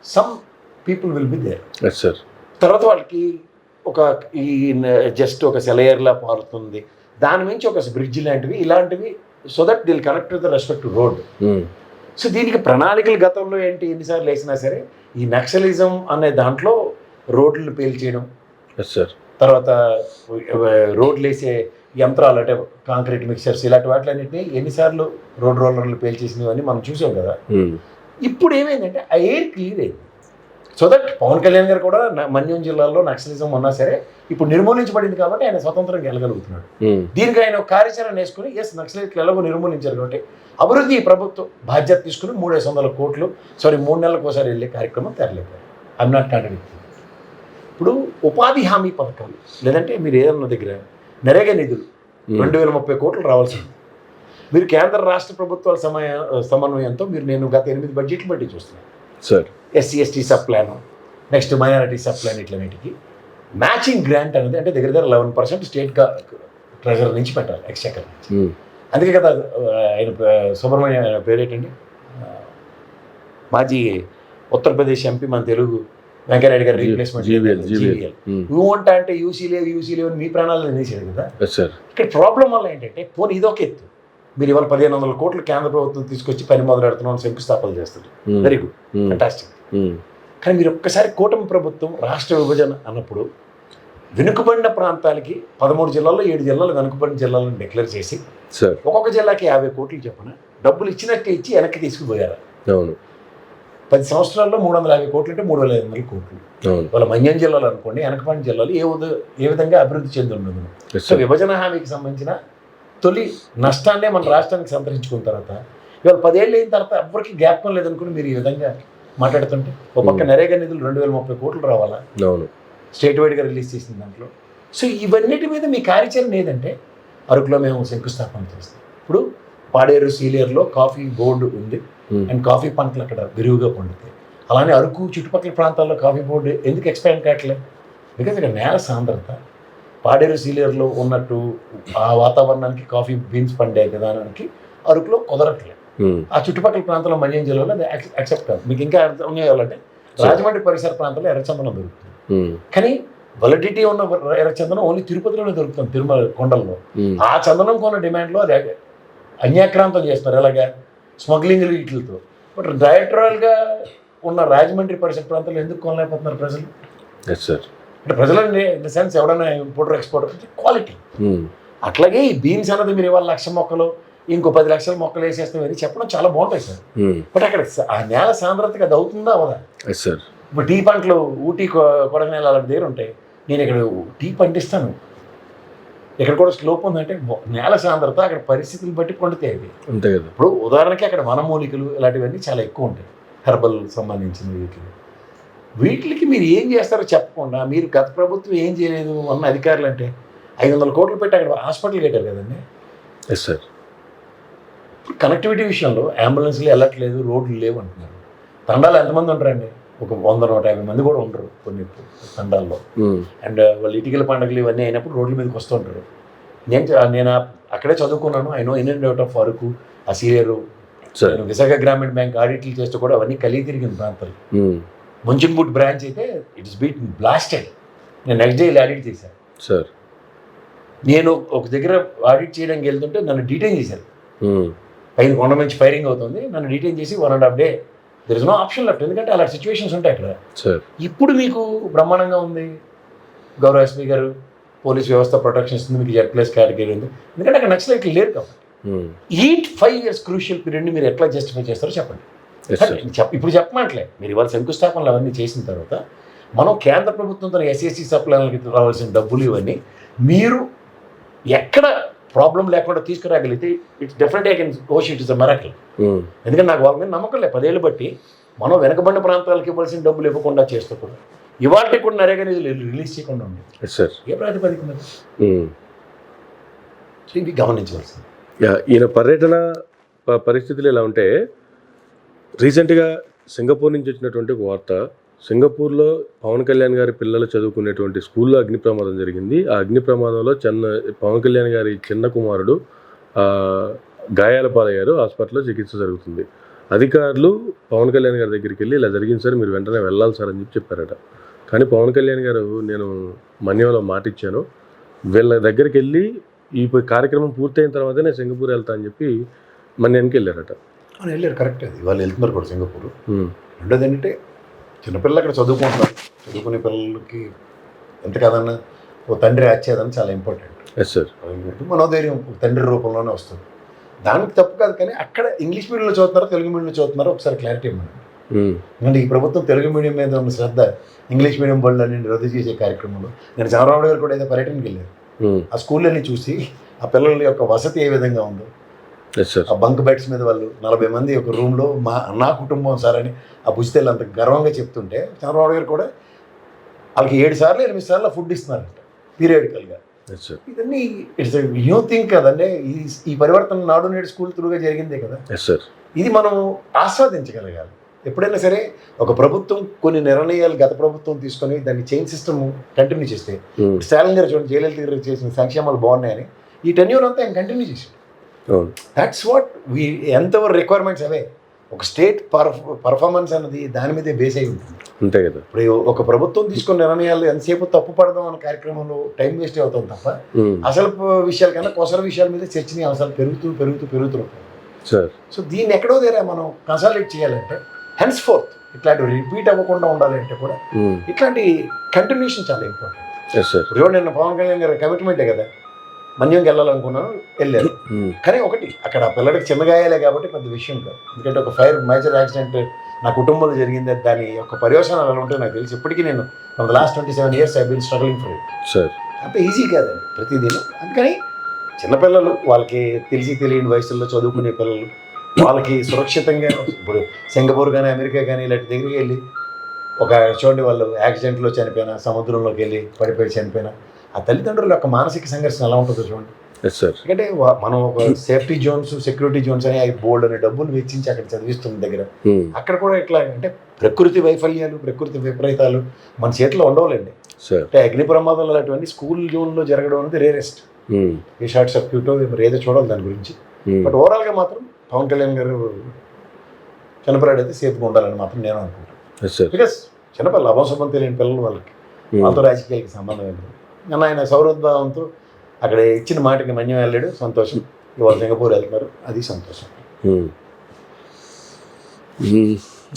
some people will be there. తర్వాత వాళ్ళకి ఒక ఈ జస్ట్ ఒక సెలయర్లా పారుతుంది, దాని నుంచి ఒక బ్రిడ్జ్ లాంటివి ఇలాంటివి, so that they'll connect with respect to road. So దీనికి ప్రణాళికలు గతంలో ఏంటి, ఎన్నిసార్లు వేసినా సరే ఈ నక్సలిజం అనే దాంట్లో రోడ్లను పేల్చేయడం, తర్వాత రోడ్లు వేసే యంత్రాలు అంటే కాంక్రీట్ మిక్సర్స్ ఇలాంటి వాటిలన్నింటినీ ఎన్నిసార్లు రోడ్ రోలర్లు పేల్చేసినవన్నీ మనం చూసాం కదా. ఇప్పుడు ఏమైందంటే ఆ ఎయిర్ క్లియర్ అయింది. సో దట్ పవన్ కళ్యాణ్ గారు కూడా మన్యం జిల్లాలో నక్సలిజం ఉన్నా సరే ఇప్పుడు నిర్మూలించబడింది కాబట్టి ఆయన స్వతంత్రంగా వెళ్ళగలుగుతున్నాడు. దీనికి ఆయన ఒక కార్యాచరణ వేసుకుని ఎస్ నక్సలైట్లు ఎలాగో నిర్మూలించారు కాబట్టి అభివృద్ధి ప్రభుత్వం బాధ్యత తీసుకుని 300 కోట్లు 3 నెలలకు ఒకసారి వెళ్ళే కార్యక్రమం తెరలేపారు. I'm not contradicting. ఇప్పుడు ఉపాధి హామీ పథకాలు లేదంటే మీరు ఏదన్నా దగ్గర నరేగా నిధులు 2030 కోట్లు రావాల్సింది. మీరు కేంద్ర రాష్ట్ర ప్రభుత్వాల సమన్వయంతో నేను గత 8 బడ్జెట్లు బట్టి చూస్తున్నాను sir. SC ST sub plan, next minority sub plan, ఇట్లన్నిటికీ మ్యాచింగ్ గ్రాంట్ అనేది అంటే దగ్గర 11% స్టేట్ ట్రెజరీ నుంచి పెట్టాలి, ఎక్స్చెకర్ నుంచి. అందుకే కదా ఆయన సుబ్రహ్మణ్యం పేరేటండి, మాజీ ఉత్తరప్రదేశ్ ఎంపీ మన తెలుగు వెంకయ్యనాయుడు గారు రీప్లేస్మెంట్ జీవీఎల్. నువ్వంటా అంటే యూసీ లేవు మీ ప్రాణాలను తీసేది కదా. ఇక్కడ ప్రాబ్లం వల్ల ఏంటంటే పోనీ ఇదొక ఎత్తు, మీరు ఇవాళ 1500 కోట్లు కేంద్ర ప్రభుత్వం తీసుకొచ్చి పని మొదలెడుతున్నాం, శంకుస్థాపన చేస్తారు, వెరీ గుడ్, ఫంటాస్టిక్. కానీ మీరు ఒక్కసారి కూటమి ప్రభుత్వం రాష్ట్ర విభజన అన్నప్పుడు వెనుకబడిన ప్రాంతాలకి 13 జిల్లాల్లో 7 జిల్లాలు వెనుకబడిన జిల్లాలను డిక్లేర్ చేసి ఒక్కొక్క జిల్లాకి 50 కోట్లు చెప్పిన డబ్బులు ఇచ్చినట్టు ఇచ్చి వెనక్కి తీసుకుపోయారు. 10 సంవత్సరాల్లో 350 కోట్లు అంటే 3500 కోట్లు. వాళ్ళ మన్యం జిల్లాలు అనుకోండి, వెనకబడిన జిల్లాలు ఏ విధంగా అభివృద్ధి చెంది ఉండదు. సో విభజన హామీకి సంబంధించిన తొలి నష్టాన్నే మన రాష్ట్రానికి సంతరించుకున్న తర్వాత ఇవాళ 10 ఏళ్ళు అయిన తర్వాత ఎవరికి జ్ఞాపకం లేదనుకుని మీరు ఈ విధంగా మాట్లాడుతుంటే ఒక పక్క నరేగా నిధులు 2030 కోట్లు రావాలా స్టేట్ వైడ్గా రిలీజ్ చేసిన దాంట్లో. సో ఇవన్నిటి మీద మీ కార్యాచరణ ఏదంటే అరకులో మేము శంకుస్థాపన చేస్తాం. ఇప్పుడు పాడేరు సీలేరులో కాఫీ బోర్డు ఉంది అండ్ కాఫీ పంటలు అక్కడ విరివిగా పండుతాయి. అలానే అరకు చుట్టుపక్కల ప్రాంతాల్లో కాఫీ బోర్డు ఎందుకు ఎక్స్పాండ్ కావట్లేదు? బికాజ్ ఇక్కడ నేల సాంద్రత పాడేరు సీలేరులో ఉన్నట్టు ఆ వాతావరణానికి కాఫీ బీన్స్ పండే విధానానికి అరకులో కుదరట్లేదు. ఆ చుట్టుపక్కల ప్రాంతంలో మన్యం జిల్లాలో అది యాక్సెప్ట్ కాదు. మీకు ఇంకా అర్థం చేయాలంటే రాజమండ్రి పరిసర ప్రాంతాల్లో ఎర్రచందనం దొరుకుతుంది, కానీ వాలిడిటీ ఉన్న చందనం ఓన్లీ తిరుపతిలోనే దొరుకుతుంది, తిరుమల కొండల్లో. ఆ చందనం కొన్న డిమాండ్లో అది అన్యాక్రాంతం చేస్తారు, ఎలాగా స్మగ్లింగ్ వీటితో. బట్ డైరెక్టరల్గా ఉన్న రాజమండ్రి పరిసర ప్రాంతాల్లో ఎందుకు కొనలేకపోతున్నారు ప్రజలు? అంటే ప్రజలని ఇన్ ద సెన్స్ ఎవడైనా ఇంపోర్టర్ ఎక్స్పోర్టర్ క్వాలిటీ. అట్లాగే ఈ బీన్స్ అన్నది మీరు ఇవాళ 1,00,000 మొక్కలు ఇంకో 10 లక్షల మొక్కలు వేసేస్తాం అని చెప్పడం చాలా బాగుంటాయి సార్. బట్ అక్కడ ఆ నేల సాంద్రతగా అది అవుతుందా అవదా? ఇప్పుడు టీ పంటలు ఊటీ కొడగనేల అలాంటి దగ్గర ఉంటాయి, నేను ఇక్కడ టీ పండిస్తాను, ఇక్కడ కూడా స్లోప్ ఉందంటే నేల సాంద్రత అక్కడ పరిస్థితులు బట్టి పండుతాయి అవి. ఇప్పుడు ఉదాహరణకి అక్కడ వనమూలికలు ఇలాంటివన్నీ చాలా ఎక్కువ ఉంటాయి, హెర్బల్ సంబంధించిన వీటికి మీరు ఏం చేస్తారో చెప్పకుండా మీరు గత ప్రభుత్వం ఏం చేయలేదు అన్న అధికారులు అంటే 500 కోట్లు పెట్టి అక్కడ హాస్పిటల్ కట్టారు కదండి. కనెక్టివిటీ విషయంలో అంబులెన్స్లు వెళ్ళట్లేదు, రోడ్లు లేవు అంటున్నారు. తండాలు ఎంతమంది ఉంటారండి? ఒక 100-150 మంది కూడా ఉండరు కొన్ని తండాల్లో. అండ్ వాళ్ళు ఇటుకల పండుగలు ఇవన్నీ అయినప్పుడు రోడ్ల మీదకి వస్తూ ఉంటారు. నేను అక్కడే చదువుకున్నాను, I know in and out of Araku, ఆ సీరియరు, విశాఖ గ్రామీణ బ్యాంక్ ఆడిట్లు చేస్తూ కూడా అవన్నీ కలిగి తిరిగిన ప్రాంతాలు. ముంచింగ్బుట్ బ్రాంచ్ అయితే ఇట్స్ బీట్ బ్లాస్టెడ్. నేను నెక్స్ట్ డే ఆడిట్ చేశాను సార్. నేను ఒక దగ్గర ఆడిట్ చేయడానికి వెళ్తుంటే నన్ను డీటైన్ చేశారు. పైన కొండ నుంచి ఫైరింగ్ అవుతుంది, నన్ను డీటైన్ చేసి 1.5 day there is no option left. ఎందుకంటే అలాంటి సిచ్యువేషన్స్ ఉంటాయి అక్కడ. ఇప్పుడు మీకు బ్రహ్మాండంగా ఉంది, గౌరవ ఎస్పీ గారు పోలీస్ వ్యవస్థ ప్రొటెక్షన్ ఇస్తుంది, మీకు Z+ కేటగిరీ ఉంది. ఎందుకంటే అక్కడ నక్సలైట్లు లేరు కాబట్టి. ఈ 5 years క్రూషియల్ పీరియడ్ని మీరు ఎట్లా జస్టిఫై చేస్తారో చెప్పండి. ఇప్పుడు చెప్పమంటలే, మీరు ఇవాళ శంకుస్థాపనలు అవన్నీ చేసిన తర్వాత మనం కేంద్ర ప్రభుత్వంతో SSC సప్లైలకి రావాల్సిన డబ్బులు ఇవన్నీ మీరు ఎక్కడ ప్రాబ్లం లేకుండా తీసుకురాగలిగితే ఇట్స్ డెఫినెట్లీ ఐ కెన్ ఓష్ ఇట్ ఇస్ అ మిరకిల్. ఎందుకంటే నాకు వాళ్ళ మీద నమ్మకం లేదు. 10 ఏళ్ళు బట్టి మనం వెనకబడిన ప్రాంతాలకు ఇవ్వాల్సిన డబ్బులు ఇవ్వకుండా చేస్తూ కూడా ఇవాళకి కూడా నరేగా నిధులు రిలీజ్ చేయకుండా ఉంది. ఏ ప్రాతిపదిక మీద? సో ఇది గమనించవలసింది. ఈయన పర్యటన పరిస్థితులు ఎలా ఉంటే, రీసెంట్గా సింగపూర్ నుంచి వచ్చినటువంటి ఒక వార్త, సింగపూర్లో పవన్ కళ్యాణ్ గారి పిల్లలు చదువుకునేటువంటి స్కూల్లో అగ్ని ప్రమాదం జరిగింది. ఆ అగ్ని ప్రమాదంలో పవన్ కళ్యాణ్ గారి చిన్న కుమారుడు గాయాల పాలయ్యారు, హాస్పిటల్లో చికిత్స జరుగుతుంది. అధికారులు పవన్ కళ్యాణ్ గారి దగ్గరికి వెళ్ళి ఇలా జరిగింది సార్, మీరు వెంటనే వెళ్ళాలి సార్ అని చెప్పారట. కానీ పవన్ కళ్యాణ్ గారు నేను మన్యంలో మాట ఇచ్చాను, వీళ్ళ దగ్గరికి వెళ్ళి ఈ కార్యక్రమం పూర్తయిన తర్వాతే నేను సింగపూర్ వెళ్తా అని చెప్పి మన్యానికి వెళ్ళారట. వెళ్ళారు, కరెక్ట్. అది వాళ్ళు వెళ్తున్నారు కూడా సింగపూర్. రెండోది ఏంటంటే చిన్నపిల్లలు అక్కడ చదువుకుంటున్నారు, చదువుకునే పిల్లలకి ఎంత కాదన్నా ఓ తండ్రి వచ్చేదని చాలా ఇంపార్టెంట్. మనోధైర్యం తండ్రి రూపంలోనే వస్తుంది, దానికి తప్పు కాదు. కానీ అక్కడ ఇంగ్లీష్ మీడియంలో చదువుతున్నారో తెలుగు మీడియంలో చదువుతున్నారో ఒకసారి క్లారిటీ ఇవ్వండి. ఎందుకంటే ఈ ప్రభుత్వం తెలుగు మీడియం మీద ఉన్న శ్రద్ధ ఇంగ్లీష్ మీడియం బళ్ళని రద్దు చేసే కార్యక్రమంలో నేను చంద్రబాబు గారు కూడా ఏదో పర్యటనకి వెళ్ళారు. ఆ స్కూళ్ళని చూసి ఆ పిల్లల యొక్క వసతి ఏ విధంగా ఉందో, ఆ బంక్ బెడ్స్ మీద వాళ్ళు 40 మంది ఒక రూమ్లో నా కుటుంబం సార్ అని ఆ పుస్తకాలు అంత గర్వంగా చెప్తుంటే చంద్రబాబు గారు కూడా వాళ్ళకి 7 సార్లు 8 సార్లు ఫుడ్ ఇస్తున్నారంట పీరియాడికల్గా. ఇదన్నీ ఇట్స్ న్యూ థింగ్ కదండి. ఈ పరివర్తన నాడు నేడు స్కూల్ త్రూగా జరిగిందే కదా. ఇది మనం ఆస్వాదించగలగాలి. ఎప్పుడైనా సరే ఒక ప్రభుత్వం కొన్ని నిర్ణయాలు గత ప్రభుత్వం తీసుకొని దాన్ని చైన్ సిస్టమ్ కంటిన్యూ చేస్తే, స్టాలిన్ గారు చూడండి జయలలిత గారు చేసిన సంక్షేమాలు బాగున్నాయని ఈ టెన్యూర్ అంతా ఆయన కంటిన్యూ చేశాడు. దట్స్ వాట్ వీ ఎంతవరకు రిక్వైర్మెంట్స్ అవే. ఒక స్టేట్ పర్ఫార్మెన్స్ అన్నది దాని మీదే బేస్ అయి ఉంటుంది అంతే కదా. ఇప్పుడు ఒక ప్రభుత్వం తీసుకున్న నిర్ణయాలు ఎంతసేపు తప్పు పడదాం అనే కార్యక్రమంలో టైం వేస్ట్ అవుతాం తప్ప అసలు విషయాల కన్నా కొసల విషయాల మీద చర్చని అవసరం పెరుగుతున్నాం. సో దీన్ని ఎక్కడో దగ్గర మనం కన్సాలిడేట్ చేయాలంటే హెన్స్ ఫోర్త్ ఇట్లాంటివి రిపీట్ అవ్వకుండా ఉండాలంటే కూడా ఇట్లాంటి కంటిన్యూషన్ చాలా ఇంపార్టెంట్. ఇప్పుడు నేను పవన్ కళ్యాణ్ గారి కమిట్మెంటే కదా మన్యంకి వెళ్ళాలనుకున్నాను, వెళ్ళారు. కానీ ఒకటి అక్కడ పిల్లడికి చిన్నగాయాలే కాబట్టి పెద్ద విషయం కాదు. ఎందుకంటే ఒక మేజర్ యాక్సిడెంట్ నా కుటుంబంలో జరిగింది, దాని యొక్క పర్యవసానాలు ఎలా ఉంటాయో నాకు తెలిసి. ఇప్పటికీ నేను from the last 27 years I been struggling for it. అంత ఈజీ కాదండి ప్రతిదీను. అందుకని చిన్నపిల్లలు వాళ్ళకి తెలియని వయసుల్లో చదువుకునే పిల్లలు వాళ్ళకి సురక్షితంగా ఇప్పుడు సింగపూర్ కానీ అమెరికా కానీ ఇలాంటి దగ్గరికి వెళ్ళి ఒక చూడండి వాళ్ళు యాక్సిడెంట్లో చనిపోయినా, సముద్రంలోకి వెళ్ళి పడిపోయి చనిపోయినా ఆ తల్లిదండ్రుల యొక్క మానసిక సంఘర్షణ ఎలా ఉంటుందో చూడండి. ఎందుకంటే మనం ఒక సేఫ్టీ జోన్స్, సెక్యూరిటీ జోన్స్ అని బోర్డు అనే డబ్బులు వెచ్చించి అక్కడ చదివిస్తున్న దగ్గర అక్కడ కూడా ఎట్లా అంటే ప్రకృతి వైఫల్యాలు, ప్రకృతి విపరీతాలు మన చేతిలో ఉండవులేండి. అంటే అగ్ని ప్రమాదాలు అలాంటివన్నీ స్కూల్ జోన్లో జరగడం అనేది రేరెస్ట్. ఏ షార్ట్ సర్క్యూటో ఏదో చూడాలి దాని గురించి. బట్ ఓవరాల్గా మాత్రం పవన్ కళ్యాణ్ గారు చిన్నపిల్లాడు అయితే సేఫ్గా ఉండాలని మాత్రం నేను అనుకుంటాను. బికాస్ చిన్నపిల్లలు అభంశుభం తెలియని పిల్లలు వాళ్ళకి వాళ్ళతో రాజకీయాలకి సంబంధం లేదు. కానీ ఆయన సౌరోద్భావంతో అక్కడ ఇచ్చిన మాటకి మన్యం వెళ్ళాడు, సంతోషం. ఇవాళ సింగపూర్ వెళ్తున్నారు, అది సంతోషం.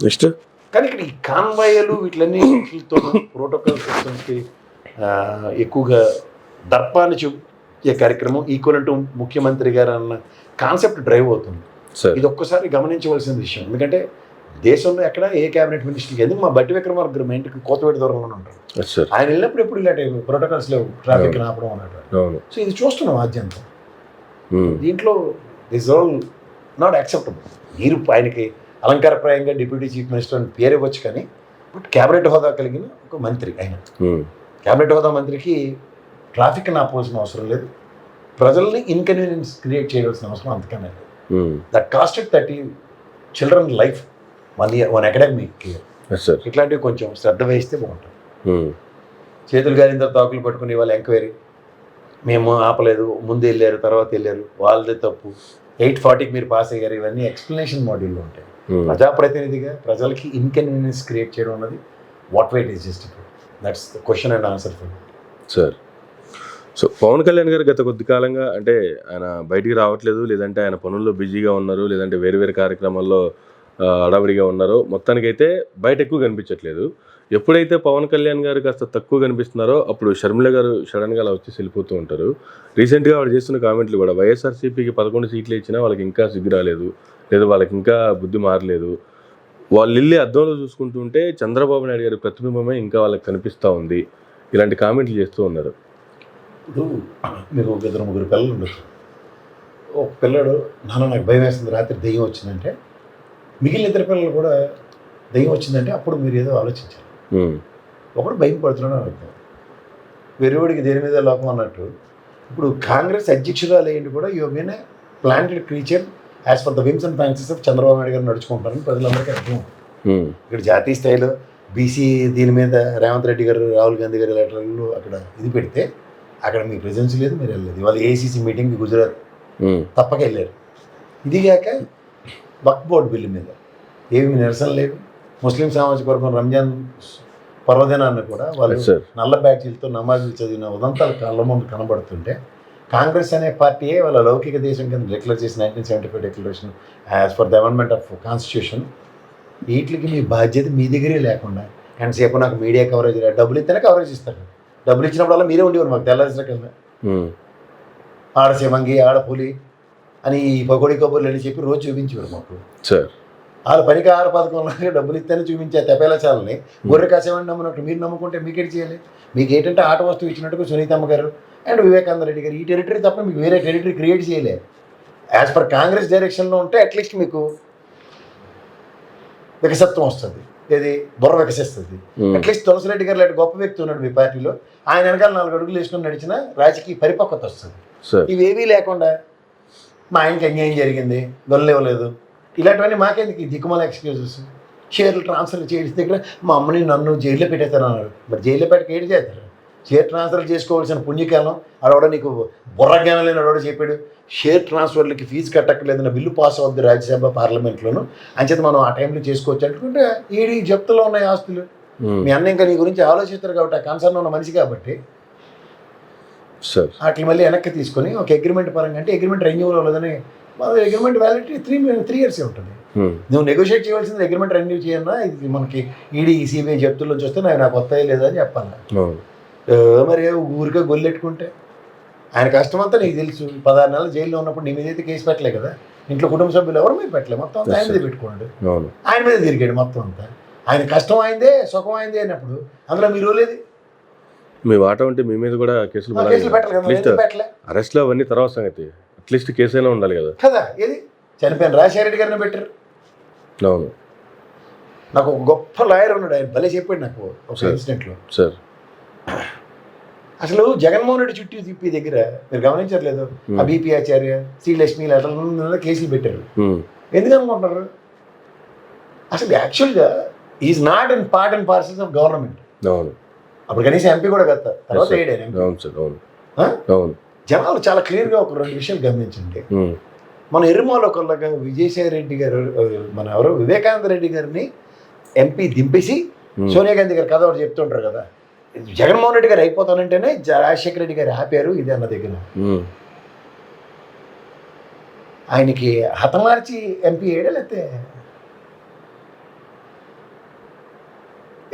నెక్స్ట్ కానీ ఇక్కడ ఈ కాన్వాయలు వీటితో ప్రోటోకాల్ సిస్టమ్స్కి ఎక్కువగా దర్పాన్ని చూపించే కార్యక్రమం ఈక్వల్ టు ముఖ్యమంత్రి గారు అన్న కాన్సెప్ట్ డ్రైవ్ అవుతుంది. ఇది ఒక్కసారి గమనించవలసిన విషయం. ఎందుకంటే దేశంలో ఎక్కడ ఏ క్యాబినెట్ మినిస్టర్కి, ఎందుకు మా బట్టి విక్రమార్క గారు మా ఇంటికి కోతవేడి దూరంలోనే ఉంటారు. ఆయన వెళ్ళినప్పుడు ఎప్పుడు ఇలాంటి ప్రోటోకాల్స్ లేవు, ట్రాఫిక్ ఆపడం అన్నట్టు. సో ఇది చూస్తున్నాం ఆద్యంతం. దీంట్లో దిస్ ఆల్ నాట్ యాక్సెప్టబుల్. మీరు ఆయనకి అలంకారప్రాయంగా డిప్యూటీ చీఫ్ మినిస్టర్ అని పేరు ఇవ్వచ్చు, కానీ బట్ క్యాబినెట్ హోదా కలిగిన ఒక మంత్రి ఆయన. క్యాబినెట్ హోదా మంత్రికి ట్రాఫిక్ ఆపోవాల్సిన అవసరం లేదు, ప్రజల్ని ఇన్కన్వీనియన్స్ క్రియేట్ చేయవలసిన అవసరం అంతకన్నా లేదు. That costed 30 children life 1 year 1 academic year. ఇట్లాంటివి కొంచెం శ్రద్ధ వహిస్తే బాగుంటుంది. చేతులు గాలిన తర్వాత తాకులు పట్టుకుని వాళ్ళ ఎంక్వైరీ, మేము ఆపలేదు, ముందు వెళ్ళారు తర్వాత వెళ్ళారు, వాళ్ళదే తప్పు, 840కి మీరు పాస్ అయ్యారు, ఇవన్నీ ఎక్స్ప్లెనేషన్ మాడ్యూల్లో ఉంటాయి. ప్రజాప్రతినిధిగా ప్రజలకి ఇన్కన్వీనియన్స్ క్రియేట్ చేయడం అన్నది what weight is justified. That's the question and answer for sir. So Pawan Kalyan garu గత కొద్ది కాలంగా అంటే ఆయన బయటికి రావట్లేదు, లేదంటే ఆయన పనుల్లో బిజీగా ఉన్నారు, లేదంటే వేరు వేరు కార్యక్రమాల్లో హడావిడిగా ఉన్నారు. మొత్తానికైతే బయట ఎక్కువ కనిపించట్లేదు. ఎప్పుడైతే పవన్ కళ్యాణ్ గారు కాస్త తక్కువ కనిపిస్తున్నారో అప్పుడు షర్మిల గారు సడన్గా అలా వచ్చి వెళ్ళిపోతూ ఉంటారు. రీసెంట్గా వాళ్ళు చేస్తున్న కామెంట్లు కూడా వైఎస్ఆర్సీపీకి 11 సీట్లు ఇచ్చినా వాళ్ళకి ఇంకా సిగ్గు రాలేదు, లేదా వాళ్ళకి ఇంకా బుద్ధి మారలేదు. వాళ్ళు వెళ్ళి అద్దంలో చూసుకుంటూ ఉంటే చంద్రబాబు నాయుడు గారి ప్రతిబింబమే ఇంకా వాళ్ళకి కనిపిస్తూ ఉంది. ఇలాంటి కామెంట్లు చేస్తూ ఉన్నారు. ఇప్పుడు మీకు 2-3 పిల్లలు ఉండొచ్చు. ఒక పిల్లడు నాన్న నాకు భయం వేస్తుంది రాత్రి దెయ్యం వచ్చిందంటే, మిగిలిన 2 పిల్లలు కూడా దెయ్యం వచ్చిందంటే అప్పుడు మీరు ఏదో ఆలోచించాలి. ఒకడు భయం పడుతున్నాడు అర్థం, వెరువుడికి దేని మీద లోపం అన్నట్టు. ఇప్పుడు కాంగ్రెస్ అధ్యక్షురాలు ఏంటి కూడా you been a planted creature as for the whims and fancies of Chandrababu Naidu garu నడుచుకుంటారని ప్రజలందరికీ అర్థం. ఇక్కడ జాతీయ స్థాయిలో బీసీ దీని మీద రేవంత్ రెడ్డి గారు, రాహుల్ గాంధీ గారి లెటర్లు అక్కడ ఇది పెడితే అక్కడ మీ ప్రెజెన్స్ లేదు, మీరు వెళ్ళలేదు. ఇవాళ ఏఐసీసీ మీటింగ్కి గుజరాత్ తప్పక వెళ్ళారు. ఇదిగాక వక్ఫ్ బోర్డు బిల్లు మీద ఏమి నిరసన లేవు. ముస్లిం సామాజిక వర్గం రంజాన్ పర్వదినాన్ని కూడా వాళ్ళు నల్ల బ్యాడ్జీలతో నమాజులు చదివిన ఉదంతాలు కళ్ళ ముందు కనబడుతుంటే, కాంగ్రెస్ అనే పార్టీయే వాళ్ళ లౌకిక దేశం కింద డిక్లేర్ చేసిన 1975 declaration as for the amendment of constitution, వీటికి మీ బాధ్యత మీ దగ్గరే లేకుండా ఎంతసేపు నాకు మీడియా కవరేజ్ డబ్బులు ఇస్తేనే కవరేజ్ ఇస్తారు. డబ్బులు ఇచ్చినప్పుడల్లా మీరే ఉండేవారు మాకు తెల్లాల్సిన కింద. ఆడ శివంగి ఆడ పులి అని ఈ పకోడీ కబుర్లు అని చెప్పి రోజు చూపించేవారు మాకు. వాళ్ళ పనికి 6 పథకంలో డబ్బులు ఇస్తేనే చూపించే తెపేలచాలని గొర్రె కాసేమని నమ్మున్నట్టు మీరు నమ్ముకుంటే మీకేటి చేయాలి? మీకు ఏంటంటే ఆట వస్తువు ఇచ్చినట్టుగా సునీతమ్మ గారు అండ్ వివేకానంద రెడ్డి గారు ఈ టెరిటరీ తప్ప మీకు వేరే టెరిటరీ క్రియేట్ చేయలే. యాజ్ పర్ కాంగ్రెస్ డైరెక్షన్లో ఉంటే అట్లీస్ట్ మీకు వికసత్వం వస్తుంది, ఏది బుర్ర వికసిస్తుంది. అట్లీస్ట్ తులసిరెడ్డి గారు లాంటి గొప్ప వ్యక్తి ఉన్నాడు మీ పార్టీలో, ఆయన వెనకాల 4 అడుగులు వేసుకొని నడిచిన రాజకీయ పరిపక్వత వస్తుంది. ఇవేవీ లేకుండా మా ఆయనకి అన్యాయం జరిగింది, దొరలేవలేదు, ఇలాంటివన్నీ మాకెందుకు దిక్కుమాల ఎక్స్క్యూజెస్. షేర్లు ట్రాన్స్ఫర్ చేసిన దగ్గర మా అమ్మని నన్ను జైల్లో పెట్టేస్తాను అన్నారు. మరి జైల్లో పెట్టక ఏడు చేస్తారు? షేర్ ట్రాన్స్ఫర్ చేసుకోవాల్సిన పుణ్యకాలం ఆడవాడ నీకు బుర్రజ్ఞానం లేని ఆడవాడు చెప్పాడు షేర్ ట్రాన్స్ఫర్లకి ఫీజు కట్టక్కర్లేదన్న బిల్లు పాస్ అవుద్ది రాజ్యసభ పార్లమెంట్లోను, అంచేత మనం ఆ టైంలో చేసుకోవచ్చు అనుకుంటే ఈడి జప్తులో ఉన్నాయి ఆస్తులు. మీ అన్న ఇంకా నీ గురించి ఆలోచిస్తారు కాబట్టి ఆ కన్సర్న్ ఉన్న మనిషి కాబట్టి వాటిని మళ్ళీ వెనక్కి తీసుకొని ఒక అగ్రిమెంట్ పరంగా, అంటే అగ్రిమెంట్ రెన్యూవల్ అవ్వలేదని, అగ్రిమెంట్ వ్యాలిడిటీ 3 years ఉంటుంది. నువ్వు నెగోషియేట్ చేయవలసింది అగ్రిమెంట్ రెన్యూ చేయన్నా, ఇది మనకి ఈడీ సిబిఐ జప్తుల్లో చూస్తే నాకు కొత్త లేదా అని చెప్పాలి. మరి ఊరికే గొల్లెట్టుకుంటే ఆయన కష్టమంతా నీకు తెలుసు. 16 నెలలు జైల్లో ఉన్నప్పుడు నీ మీద అయితే కేసు పెట్టలే కదా, ఇంట్లో కుటుంబ సభ్యులు ఎవరు మీద పెట్టలే, మొత్తం అంతా ఆయన మీద పెట్టుకోండి. ఆయన మీద తిరిగాడు మొత్తం అంతా. ఆయన కష్టం అయిందే సుఖం అయిందే అన్నప్పుడు అందులో మీరు లేదు. మీ వాట ఉంటే మీ మీద కూడా కేసులు పెట్టలే. అరెస్ట్లో అవన్నీ తర్వాత సంగతి, అట్లీస్ట్ కేసు అయినా ఉండాలి కదా. కదా ఏది చనిపోయిన రాజశేఖర రెడ్డి గారిని పెట్టారు. అవును, నాకు ఒక గొప్ప లాయర్ ఉన్నాడు, ఆయన భలే చెప్పాడు నాకు ఒక ఇన్సిడెంట్లో. సార్ అసలు జగన్మోహన్ రెడ్డి చుట్టూ తిప్పి దగ్గర మీరు గమనించట్లేదు, ఆ బీపీ ఆచార్య, శ్రీలక్ష్మి అట్లా కేసులు పెట్టారు. ఎందుకు అనుకుంటున్నారు? అసలు యాక్చువల్గా is not in part and parcels of government. అవును, అప్పుడు కనీసం ఎంపీ కూడా కదా, తర్వాత జనాలు చాలా క్లియర్గా ఒక 2 విషయాలు గమనించండి. మన ఎరుమాలో కొల్లగా విజయసాయి రెడ్డి గారు, మన ఎవరు వివేకానంద రెడ్డి గారిని ఎంపీ దింపేసి సోనియా గాంధీ గారు కథ ఒకటి చెప్తుంటారు కదా, జగన్మోహన్ రెడ్డి గారు అయిపోతానంటేనే రాజశేఖర రెడ్డి గారు ఆపారు ఇది అన్న దగ్గర. ఆయనకి హతమార్చి ఎంపీ వేయడా లేకపోతే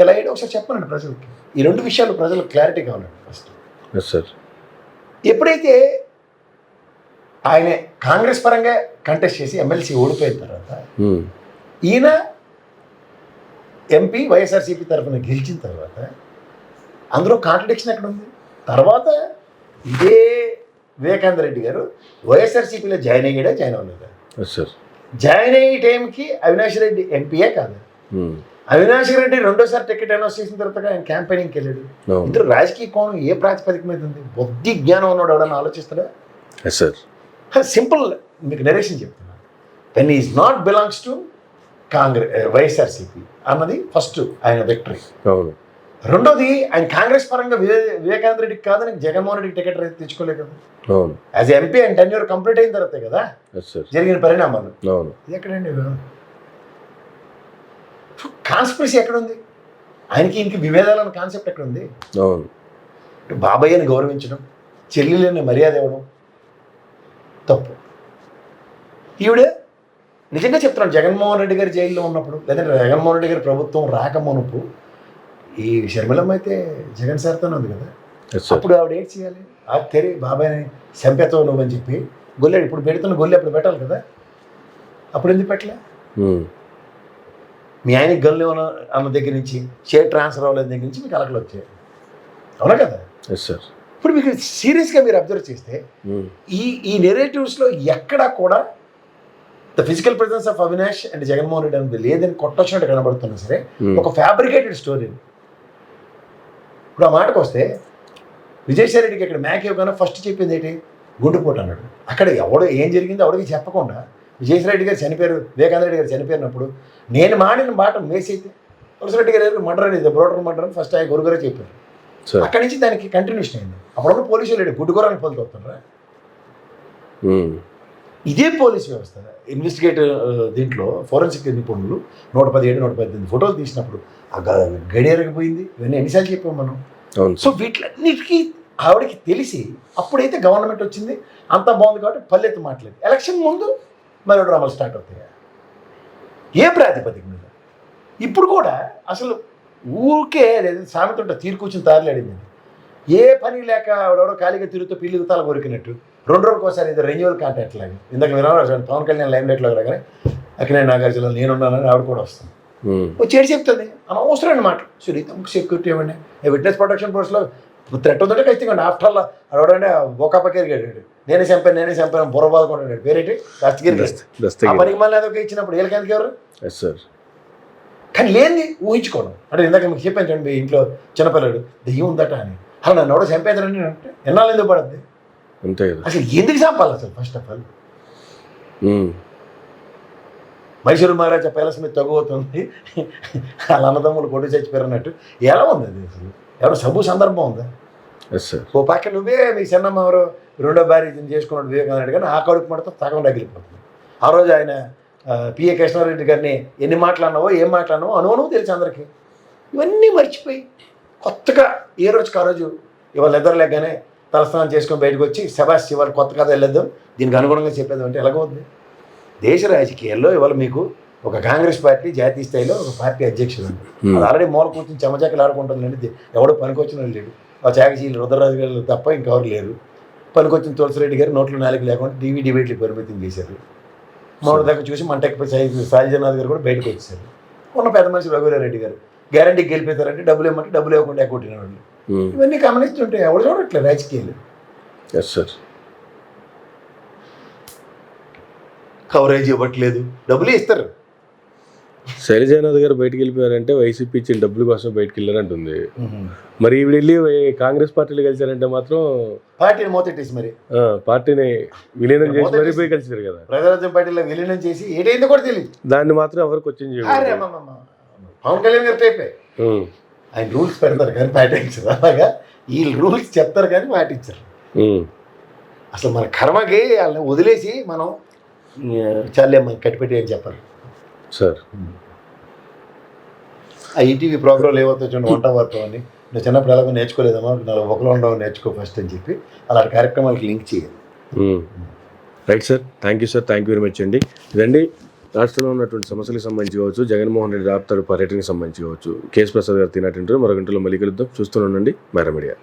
ఎలా వేయడం ఒకసారి చెప్పనండి ప్రజలకి. ఈ రెండు విషయాలు ప్రజలకు క్లారిటీ కావాలండి ఫస్ట్. సార్ ఎప్పుడైతే ఆయన కాంగ్రెస్ పరంగా కంటెస్ట్ చేసి ఎమ్మెల్సీ ఓడిపోయిన తర్వాత ఈయన ఎంపీ వైఎస్ఆర్సీపీ తరఫున గెలిచిన తర్వాత అందులో కాంట్రడిక్షన్ ఎక్కడ ఉంది? తర్వాత ఇదే వివేకానంద రెడ్డి గారు వైఎస్ఆర్సీపీలో జాయిన్ అవ్వలేదా? సార్ జాయిన్ అయ్యే టైంకి అవినాష్ రెడ్డి ఎంపీయే కాదు. అవినాష్ రెడ్డి రెండోసారి టికెట్ అనౌన్స్ చేసిన తర్వాత ఆయన క్యాంపెయినింగ్కి వెళ్ళాడు. ఇద్దరు రాజకీయ కోణం ఏ ప్రాతిపదిక మీద ఉంది? బుద్ధి జ్ఞానం ఉన్నాడు ఎవడన్నా ఆలోచిస్తాడా? సార్ సింపుల్ మీకు నరేషన్ చెప్తున్నా. When is not belongs to Congress YSRCP అన్నది ఫస్ట్ ఆయన విక్టరీ. అవును. రెండోది ఆయన కాంగ్రెస్ పరంగా వివేకానంద రెడ్డికి కాదని జగన్మోహన్ రెడ్డికి టికెట్ తెచ్చుకోలేదు కదా. అవును. యాజ్ ఎంపీ ఆయన టెన్యూర్ కంప్లీట్ అయిన తర్వాతే కదా జరిగిన పరిణామాలు. అవును. ఇది ఎక్కడండి? కాన్స్పిరసీ ఎక్కడుంది? ఆయనకి ఇంక విభేదాలన్న కాన్సెప్ట్ ఎక్కడుంది? అవును. బాబాయ్యని గౌరవించడం, చెల్లెలని మర్యాద ఇవ్వడం తప్పు. ఈవిడ నిజంగా చెప్తున్నాను, జగన్మోహన్ రెడ్డి గారి జైల్లో ఉన్నప్పుడు లేదంటే జగన్మోహన్ రెడ్డి గారి ప్రభుత్వం రాకమునుపు ఈ షర్మిలమ్మ అయితే జగన్ సార్తోనే ఉంది కదా. అప్పుడు ఆవిడ ఏం చేయాలి? ఆ తెరి బాబాయ్ని చంపేతావు నువ్వు అని చెప్పి గొల్లెడు ఇప్పుడు పెడుతున్న గొల్లె అప్పుడు పెట్టాలి కదా. అప్పుడు ఎందుకు పెట్టలే? మీ ఆయనకి గల్లు అన్న దగ్గర నుంచి షేర్ ట్రాన్స్ఫర్ అవ్వలేదు దగ్గర నుంచి మీకు అలకలు వచ్చాయి, అవునా కదా? ఇప్పుడు మీకు సీరియస్గా మీరు అబ్జర్వ్ చేస్తే ఈ నెరేటివ్స్లో ఎక్కడా కూడా the physical presence of Avinash and Jaganmohan Reddy అనేది లేదని కొట్టొచ్చినట్టు కనబడుతున్నా సరే ఒక ఫ్యాబ్రికేటెడ్ స్టోరీ. ఇప్పుడు ఆ మాటకు వస్తే విజయసాయి రెడ్డికి ఇక్కడ మ్యాక్ ఇవ్వగానే ఫస్ట్ చెప్పింది ఏంటి? గుండెపోటు అన్నాడు. అక్కడ ఎవడో ఏం జరిగిందో ఎవడికి చెప్పకుండా విజయసాయి రెడ్డి గారు చనిపోయారు, వివేకానంద రెడ్డి గారు చనిపోయినప్పుడు నేను మాడిన మాట మేసి అయితే తులసిరెడ్డి గారు మర్డర్ అనేది బ్రోడర్ మర్డర్ అని ఫస్ట్ ఆయన గురుగారే చెప్పారు. అక్కడి నుంచి దానికి కంటిన్యూషన్ అయింది. అప్పుడప్పుడు పోలీసులు లేడు గుడ్డుగోరాన్ని పోలీసు అవుతున్నారా? ఇదే పోలీస్ వ్యవస్థ ఇన్వెస్టిగేటివ్ దీంట్లో ఫోరెన్సిక్ నిపుణులు 117, 118 ఫోటోలు తీసినప్పుడు ఆ గడియారకపోయింది. ఇవన్నీ ఎన్నిసార్లు చెప్పాం మనం. సో వీటిలన్నిటికీ ఆవిడకి తెలిసి అప్పుడైతే గవర్నమెంట్ వచ్చింది, అంతా బాగుంది కాబట్టి పల్లెత్తు మాట్లాడి ఎలక్షన్ ముందు మరో డ్రామాలు స్టార్ట్ అవుతాయి. ఏ ప్రాతిపదిక మీద? ఇప్పుడు కూడా అసలు ఊరికే సామెత ఉంటే తీరు కూర్చుని తారలేడింది. ఏ పని లేక ఆవిడెవడో ఖాళీగా తిరుగుతూ పిల్లి తల కొరికినట్టు 2 రోజులకు ఒకసారి ఇది రెన్యువల్ కాంట్రాక్ట్ లాగా. ఇందాక మీరు పవన్ కళ్యాణ్ లైమ్ లైట్లో రాగానే అక్కడ నాగార్జున నేనున్నానని ఆవిడ కూడా వస్తుంది. వచ్చేది చెప్తుంది అనవసరమైన మాట. సునీతమ్మకి సెక్యూరిటీ ఇవ్వండి, విట్నెస్ ప్రొటెక్షన్ ఫోర్స్లో థ్రెట్ ఉందంటే ఖచ్చితంగా ఆఫ్టర్ ఆల్ అడవడంటే ఒక్కపకేరు గడ్డాడు నేనే చంపాను బుర్ర బాదుకుంటాడు పేరేంటి దస్తగిరి. ఆ పనికి మళ్ళీ అదొక ఇచ్చినప్పుడు వీళ్ళకి ఎందుకు ఎవరు? కానీ లేని ఊహించుకోవడం అంటే ఇందాక మీకు చెప్పాను చూడండి, ఇంట్లో చిన్నపిల్లడు దెయ్యం ఉందట అని అలా నన్ను ఎవడో చంపేద్దరని అంటే ఎన్నాళ్ళు ఎందుకు పడుద్ది? అసలు ఎందుకు చంపాలి అసలు? First of all Mysore maharaja palace మీద తగ్గుతుంది వాళ్ళ అన్నదమ్ములు కొట్టు చచ్చిపోయారు అన్నట్టు ఎలా ఉంది అది? అసలు ఎవరు సబ్బు సందర్భం ఉందా? ఓ పక్క నువ్వే మీ చిన్నమ్మ ఎవరు రెండో భార్య ఇది చేసుకున్నాడు వివేకానంద రెడ్డి కానీ ఆ కడుపు మడత సగం రగిలిపోతుంది. ఆ రోజు ఆయన పిఏ కృష్ణారెడ్డి గారిని ఎన్ని మాట్లాడినావో ఏం మాట్లాడినావో అనువను తెలుసు అందరికీ. ఇవన్నీ మర్చిపోయి కొత్తగా ఏ రోజుకి ఆ రోజు ఇవాళ నిద్రలేగానే తలస్నానం చేసుకొని బయటకు వచ్చి శబాష్ ఇవాళ కొత్త కథ వెళ్ళేద్దాం దీనికి అనుగుణంగా చెప్పేద్దాం అంటే ఎలాగవుతుంది? దేశ రాజకీయాల్లో ఇవాళ మీకు ఒక కాంగ్రెస్ పార్టీ జాతీయ స్థాయిలో ఒక పార్టీ అధ్యక్షుడు ఉంది. అది ఆల్రెడీ మూల కూర్చొని చెమచాకలు ఆడుకుంటుందండి. ఎవడో పనికొచ్చిన లేడు. ఆ త్యాగశీలు రుద్రరాజు గారు తప్ప ఇంకెవరు లేరు. పనికొచ్చిన తులసిరెడ్డి గారు నోట్లో 4 లేకుండా టీవీ డిబేట్లకు పరిమితం చేశారు. మూడు దాకా చూసి మంటెక్కిపోయి సాయిజనాథ్ గారు కూడా బయటకు వచ్చేసారు. ఉన్న పెద్ద మనిషి రఘువీరారెడ్డి గారు గ్యారంటీకి గెలిపేశారంటే డబ్బులు ఇవ్వమంటే డబ్బులు ఇవ్వకుండా కొట్టిన వాళ్ళు. ఇవన్నీ గమనిస్తుంటే ఎవరు చూడట్లేదు రాజకీయాలు. కవరేజ్ ఇవ్వట్లేదు, డబ్బులు ఇస్తారు. శైలజానాథ్ గారు బయటకు వెళ్ళిపోయారంటే వైసీపీ ఇచ్చిన డబ్బుల కోసం బయటకు వెళ్ళారంటుంది. మరి ఈవిడ వెళ్ళి కాంగ్రెస్ పార్టీలో కలిసారంటే మాత్రం పార్టీని మోతెట్టేసి మరి పార్టీని విలీనం చేసి మరీ పోయి కలిసారు కదా. ప్రజారాజ్యం పార్టీలో విలీనం చేసి ఏటైందో కూడా తెలియదు. దాన్ని మాత్రం ఎవరికి వచ్చింది పవన్ కళ్యాణ్ గారు టైపే. ఆయన రూల్స్ పెడతారు కానీ పాటించారు. అలాగా వీళ్ళు రూల్స్ చెప్తారు కానీ పాటించారు. అసలు మన కర్మకి వాళ్ళని వదిలేసి మనం చాలే మనకి కట్టిపెట్టి అని చెప్పాలి సార్. ఆ ఈటీవీ ప్రోగ్రాంలు ఏవైతే చూడండి వంట వార్త అని నువ్వు చిన్నప్పుడు ఎలాగో నేర్చుకోలేదమ్మా ఒకలో ఉండవు నేర్చుకో ఫస్ట్ అని చెప్పి అలాంటి కార్యక్రమాలకి లింక్ చేయాలి. Right sir, thank you sir, thank you very much అండి. ఇదండి రాష్ట్రంలో ఉన్నటువంటి సమస్యలకు సంబంధించి కావచ్చు, జగన్మోహన్ రెడ్డి రాప్తాడు పర్యటనకు సంబంధించి కావచ్చు, కేఎస్ ప్రసాద్ గారు తినట్టు మరో గంటలో మళ్ళీ కలుద్దాం. చూస్తూనే ఉండండి మేరా మీడియా.